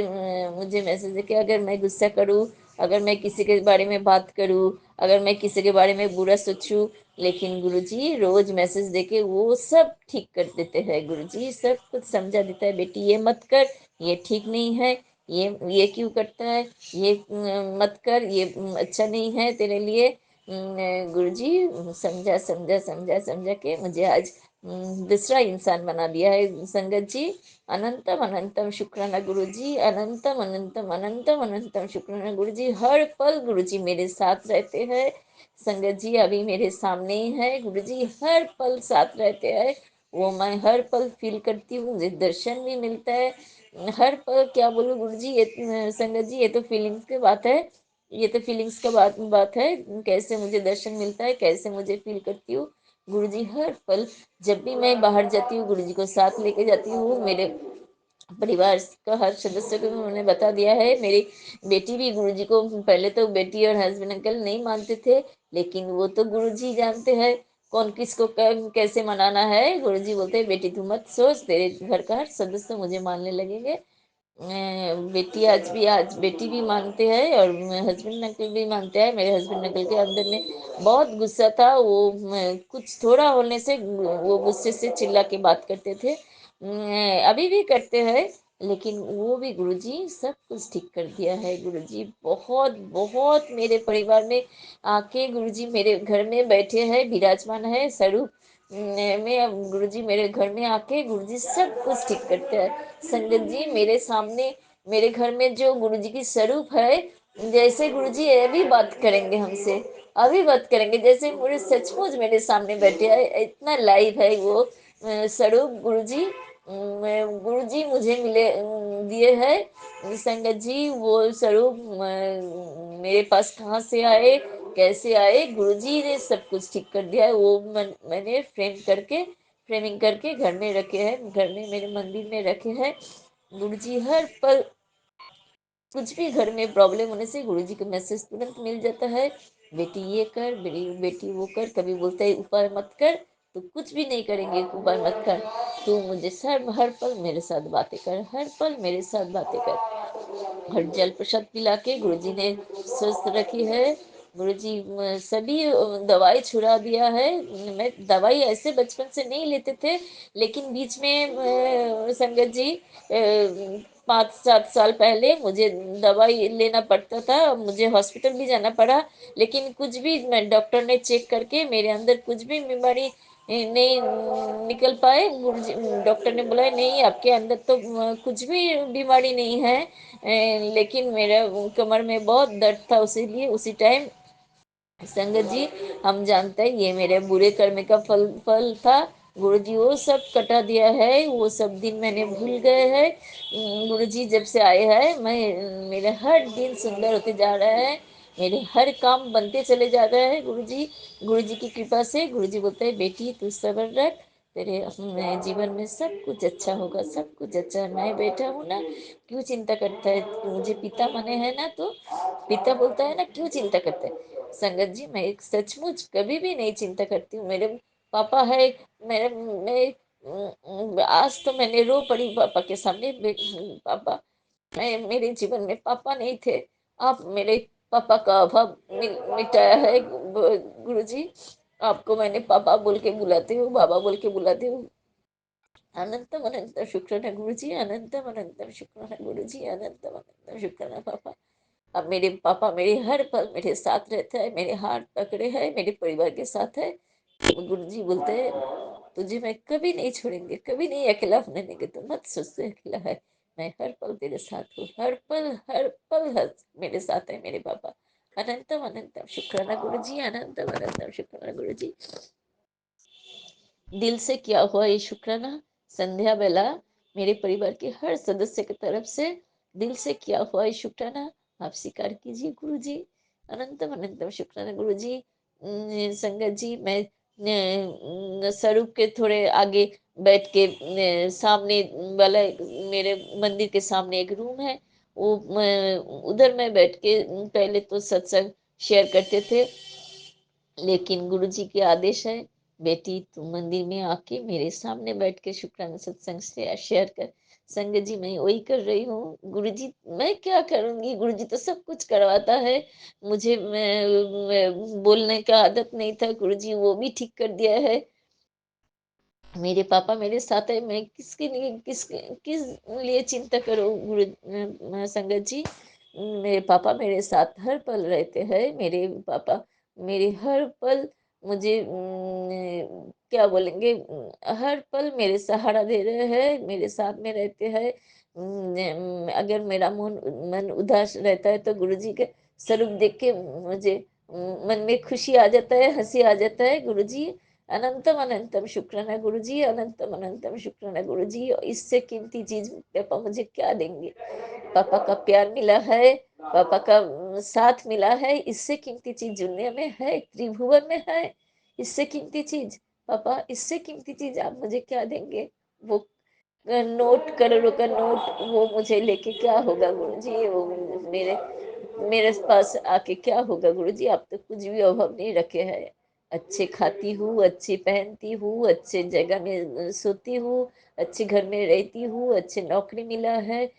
[SPEAKER 5] मुझे मैसेज देके, अगर मैं गुस्सा करूँ, अगर मैं किसी के बारे में बात करूँ, अगर मैं किसी के बारे में बुरा सोचूं, लेकिन गुरुजी रोज मैसेज देके वो सब ठीक कर देते हैं। गुरुजी सब कुछ समझा देता है, बेटी ये मत कर, ये ठीक नहीं है, ये क्यों करता है, ये मत कर, ये अच्छा नहीं है तेरे लिए। गुरुजी समझा समझा समझा समझा के मुझे आज दूसरा इंसान बना दिया है संगत जी। अनंतम अनंतम शुक्राना गुरु जी, अनंतम अनंतम अनंतम अनंतम शुक्राना गुरु जी। हर पल गुरु जी मेरे साथ रहते हैं। संगत जी अभी मेरे सामने ही है, गुरु जी हर पल साथ रहते हैं। वो मैं हर पल फील करती हूँ, मुझे दर्शन भी मिलता है हर पल। क्या बोलूँ गुरु जी, ये संगत जी ये तो फीलिंग्स की बात है, ये तो फीलिंग्स का बात है। कैसे मुझे दर्शन मिलता है, कैसे मुझे फील करती हूँ गुरुजी हर पल। जब भी मैं बाहर जाती हूँ गुरुजी को साथ लेके जाती हूँ। मेरे परिवार का हर सदस्य को उन्होंने बता दिया है। मेरी बेटी भी गुरुजी को, पहले तो बेटी और हस्बैंड अंकल नहीं मानते थे, लेकिन वो तो गुरुजी जानते हैं कौन किसको कैसे मनाना है। गुरुजी बोलते हैं बेटी तू मत सोच, तेरे घर का हर सदस्य मुझे मानने लगेंगे। बेटी आज बेटी भी मानते हैं और हस्बैंड नकल भी मानते हैं। मेरे हस्बैंड नकल के अंदर में बहुत गुस्सा था, वो कुछ थोड़ा होने से वो गुस्से से चिल्ला के बात करते थे, अभी भी करते हैं, लेकिन वो भी गुरुजी सब कुछ ठीक कर दिया है। गुरुजी बहुत बहुत मेरे परिवार में आके गुरुजी मेरे घर में बैठे हैं, विराजमान है स्वरूप में। अब गुरुजी मेरे घर में आके गुरुजी सब कुछ ठीक करते हैं। संगत जी मेरे सामने, मेरे घर में जो गुरुजी की स्वरूप है, जैसे गुरुजी अभी बात करेंगे हमसे, अभी बात करेंगे जैसे मुझे सचमुच मेरे सामने बैठे है, इतना लाइव है वो स्वरूप गुरुजी। गुरुजी मुझे मिले दिए है संगत जी। वो स्वरूप मेरे पास कहाँ से आए, कैसे आए, गुरुजी ने सब कुछ ठीक कर दिया है। वो मैंने फ्रेमिंग करके घर में रखे हैं, घर में मेरे मंदिर में रखे हैं। गुरुजी हर पल कुछ भी घर में प्रॉब्लम होने से गुरुजी का मैसेज तुरंत मिल जाता है, बेटी ये कर, बेटी वो कर। कभी बोलता है ऊपर मत कर, तो कुछ भी नहीं करेंगे, ऊपर मत कर, तू मुझे हर पल मेरे साथ बातें कर, हर पल मेरे साथ बातें कर। और जल प्रसाद पिला के गुरुजी ने स्वस्थ रखी है। गुरुजी सभी दवाई छुड़ा दिया है। मैं दवाई ऐसे बचपन से नहीं लेते थे, लेकिन बीच में संगत जी 5-7 साल पहले मुझे दवाई लेना पड़ता था, मुझे हॉस्पिटल भी जाना पड़ा, लेकिन कुछ भी मैं डॉक्टर ने चेक करके मेरे अंदर कुछ भी बीमारी नहीं निकल पाए। गुरुजी डॉक्टर ने बोला नहीं आपके अंदर तो कुछ भी बीमारी नहीं है, लेकिन मेरा कमर में बहुत दर्द था, उसीलिए उसी टाइम संगत जी हम जानते हैं ये मेरे बुरे कर्म का फल फल था। गुरु जी वो सब कटा दिया है, वो सब दिन मैंने भूल गए हैं। गुरु जी जब से आए हैं मैं मेरा हर दिन सुंदर होते जा रहा है, मेरे हर काम बनते चले जा रहे हैं। गुरु जी की कृपा से गुरु जी बोलते हैं बेटी तू सब्र रख, तेरे जीवन में सब कुछ अच्छा होगा, सब कुछ अच्छा है। मैं बैठा हूँ ना, क्यों चिंता करता है, मुझे पिता माने है ना, तो पिता बोलता है ना क्यों चिंता करता है। संगत जी मैं एक सचमुच कभी भी नहीं चिंता करती हूँ, मेरे पापा है। मेरे मैं आज तो मैंने रो पड़ी पापा के सामने। पापा मैं मेरे जीवन में पापा नहीं थे, आप मेरे पापा का अभाव मिटाया है। गुरु जी आपको मैंने पापा बोल के बुलाती हूँ, बाबा बोल के बुलाती हूँ। अनंतम अनंत शुक्राना गुरु जी, अनंतम अनंतम शुक्राना गुरु जी, अनंतम अनंतम शुक्राना पापा। अब मेरे पापा मेरे हर पल मेरे साथ रहते हैं, मेरे हाथ पकड़े हैं, मेरे परिवार के साथ है। गुरु जी बोलते हैं तुझे मैं कभी नहीं छोड़ेंगे, कभी नहीं अकेला होने देंगे, तो मत सोच तू अकेला है, मैं हर पल तेरे साथ हूँ, हर पल हर मेरे साथ है मेरे पापा। अनंतम अनंतम शुक्राना गुरु जी, अनंतम अनंतम शुक्राना गुरु जी। दिल से किया हुआ ये शुक्राना संध्या बेला मेरे परिवार के हर सदस्य की तरफ से दिल से किया हुआ ये शुक्राना आप स्वीकार कीजिए गुरु जी। अनंतम अनंतम शुक्राना गुरु जी। संगत जी मैं स्वरूप के थोड़े आगे बैठ के सामने वाला मेरे मंदिर के सामने एक रूम है, वो उधर मैं बैठ के पहले तो सत्संग शेयर करते थे, लेकिन गुरु जी के आदेश है बेटी तू मंदिर में आके मेरे सामने बैठ के शुक्राना सत्संग से शेयर कर। संगत जी मैं वही कर रही हूँ गुरु जी, मैं क्या करूंगी, गुरु जी तो सब कुछ करवाता है। मुझे मैं बोलने का आदत नहीं था, गुरु जी वो भी ठीक कर दिया है। मेरे पापा मेरे साथ है, मैं किसके लिए किस लिए चिंता करूं गुरु संगत जी। मेरे पापा मेरे साथ हर पल रहते हैं, मेरे पापा मेरे हर पल मुझे क्या बोलेंगे, हर पल मेरे सहारा दे रहे हैं, मेरे साथ में रहते हैं। अगर मेरा मन उदास रहता है तो गुरुजी के स्वरूप देख के मुझे मन में खुशी आ जाता है, हंसी आ जाता है। गुरुजी अनंतम अनंतम शुक्राना गुरु जी, अनंतम अनंतम शुक्राना गुरु जी। इससे कीमती चीज पापा मुझे क्या देंगे, पापा का प्यार मिला है, पापा का साथ मिला है, इससे कीमती चीज दुनिया में है, त्रिभुवन में है। इससे कीमती चीज पापा, इससे कीमती चीज आप मुझे क्या देंगे। वो नोट, करोड़ों का नोट, वो मुझे लेके क्या होगा गुरु जी, वो मेरे मेरे पास आके क्या होगा गुरु जी। आप तो कुछ भी अभाव नहीं रखे हैं। अच्छे खाती हूँ, अच्छी पहनती हूँ, अच्छे जगह में सोती हूँ, अच्छे घर में रहती हूँ, अच्छे नौकरी मिला है।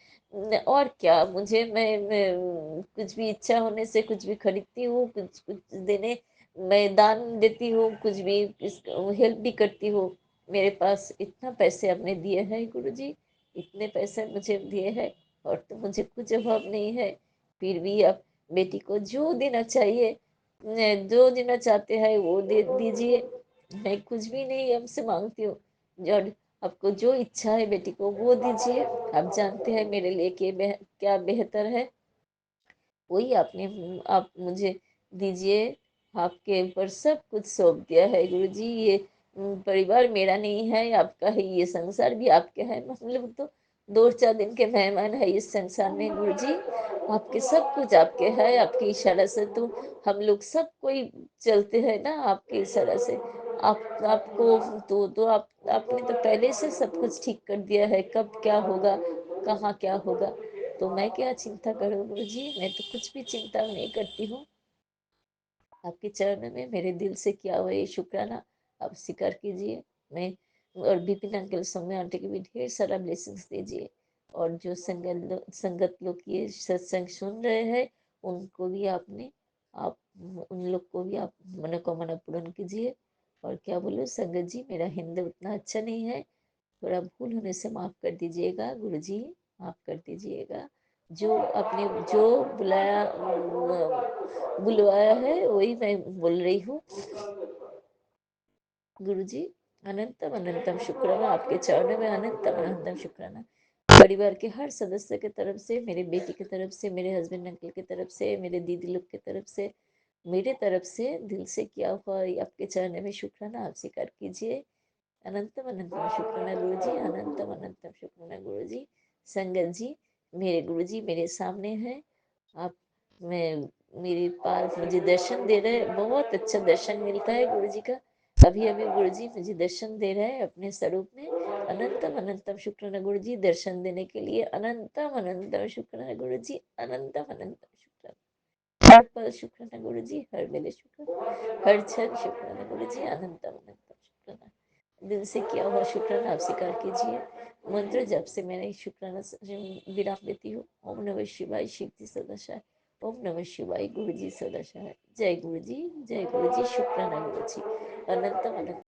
[SPEAKER 5] और क्या मुझे, मैं कुछ भी इच्छा होने से कुछ भी खरीदती हूँ, कुछ कुछ देने, मैं दान देती हूँ, कुछ भी हेल्प भी करती हूँ। मेरे पास इतना पैसे आपने दिए हैं गुरु जी, इतने पैसे मुझे दिए हैं, और तो मुझे कुछ अभाव नहीं है। फिर भी आप बेटी को जो देना चाहिए, जो देना चाहते हैं वो दे दीजिए। मैं कुछ भी नहीं हमसे मांगती हूँ, जो आपको जो इच्छा है बेटी को वो दीजिए। आप जानते हैं मेरे लिए क्या बेहतर है, वही आपने आप मुझे दीजिए। आपके ऊपर सब कुछ सौंप दिया है गुरु जी। ये परिवार मेरा नहीं है, आपका है, ये संसार भी आपका है, मतलब तो 2-4 दिन के मेहमान है इस संसार में गुरु जी। आपके सब कुछ आपके है, आपकी इशारा से तो हम लोग सब कोई चलते हैं ना, आपके इशारा से। आप आपको तो आप आपने तो पहले से सब कुछ ठीक कर दिया है, कब क्या होगा, कहाँ क्या होगा, तो मैं क्या चिंता करूँ गुरु जी, मैं तो कुछ भी चिंता नहीं करती हूँ। आपके चरण में मेरे दिल से किया हुआ ये शुक्राना आप स्वीकार कीजिए। मैं और बिपिन अंकल सौम्या आंटी के भी ढेर सारा ब्लेसिंग्स दीजिए, और जो संगत लोग ये सत्संग सुन रहे हैं उनको भी आपने आप उन लोग को भी आप मनोकामना पूर्ण कीजिए। और क्या बोलो संगत जी, मेरा हिंदी उतना अच्छा नहीं है, थोड़ा भूल होने से माफ कर दीजिएगा गुरु जी, माफ कर दीजिएगा। जो आपने जो बुलवाया है वही मैं बोल रही हूँ गुरु जी। अनंतम अनंतम शुक्राना, आपके चरणों में अनंतम अनंतम शुक्राना। परिवार के हर सदस्य की तरफ से, मेरे बेटी की तरफ से, मेरे हस्बैंड अंकल की तरफ से, मेरे दीदी लोग की तरफ से, मेरे तरफ से दिल से किया हुआ ये आपके चरणों में शुक्राना आप स्वीकार कीजिए। अनंतम अनंतम शुक्राना गुरु जी, अनंतम अनंतम शुक्राना गुरु जी। संगत जी, मेरे गुरु जी मेरे सामने हैं। आप मैं मेरे पास मुझे दर्शन दे रहे हैं, बहुत अच्छा दर्शन मिलता है गुरु जी का। अभी अभी गुरु जी मुझे दर्शन दे रहे हैं अपने स्वरूप में। अनंतम अनंतम शुक्राना गुरु जी, दर्शन देने के लिए अनंतम अनंतम शुक्राना गुरु जी, अनंतम अनंतम शुक्राना। हर पल शुक्राना गुरु जी, हर वेले शुक्राना, हर क्षण शुक्राना गुरु जी, अनंतम अनंतम शुक्राना। दिल से किया हुआ शुक्राना आप स्वीकार कीजिए। मंत्र जब से मैंने शुक्राना विराम देती हूँ। ओम नमः शिवाय, शिव जी सदाशाय। ओम नमः शिवाय, गुरु जी सदाशाय। जय गुरु जी, जय गुरु जी, शुक्राना गुरु जी। अनंतम अनंत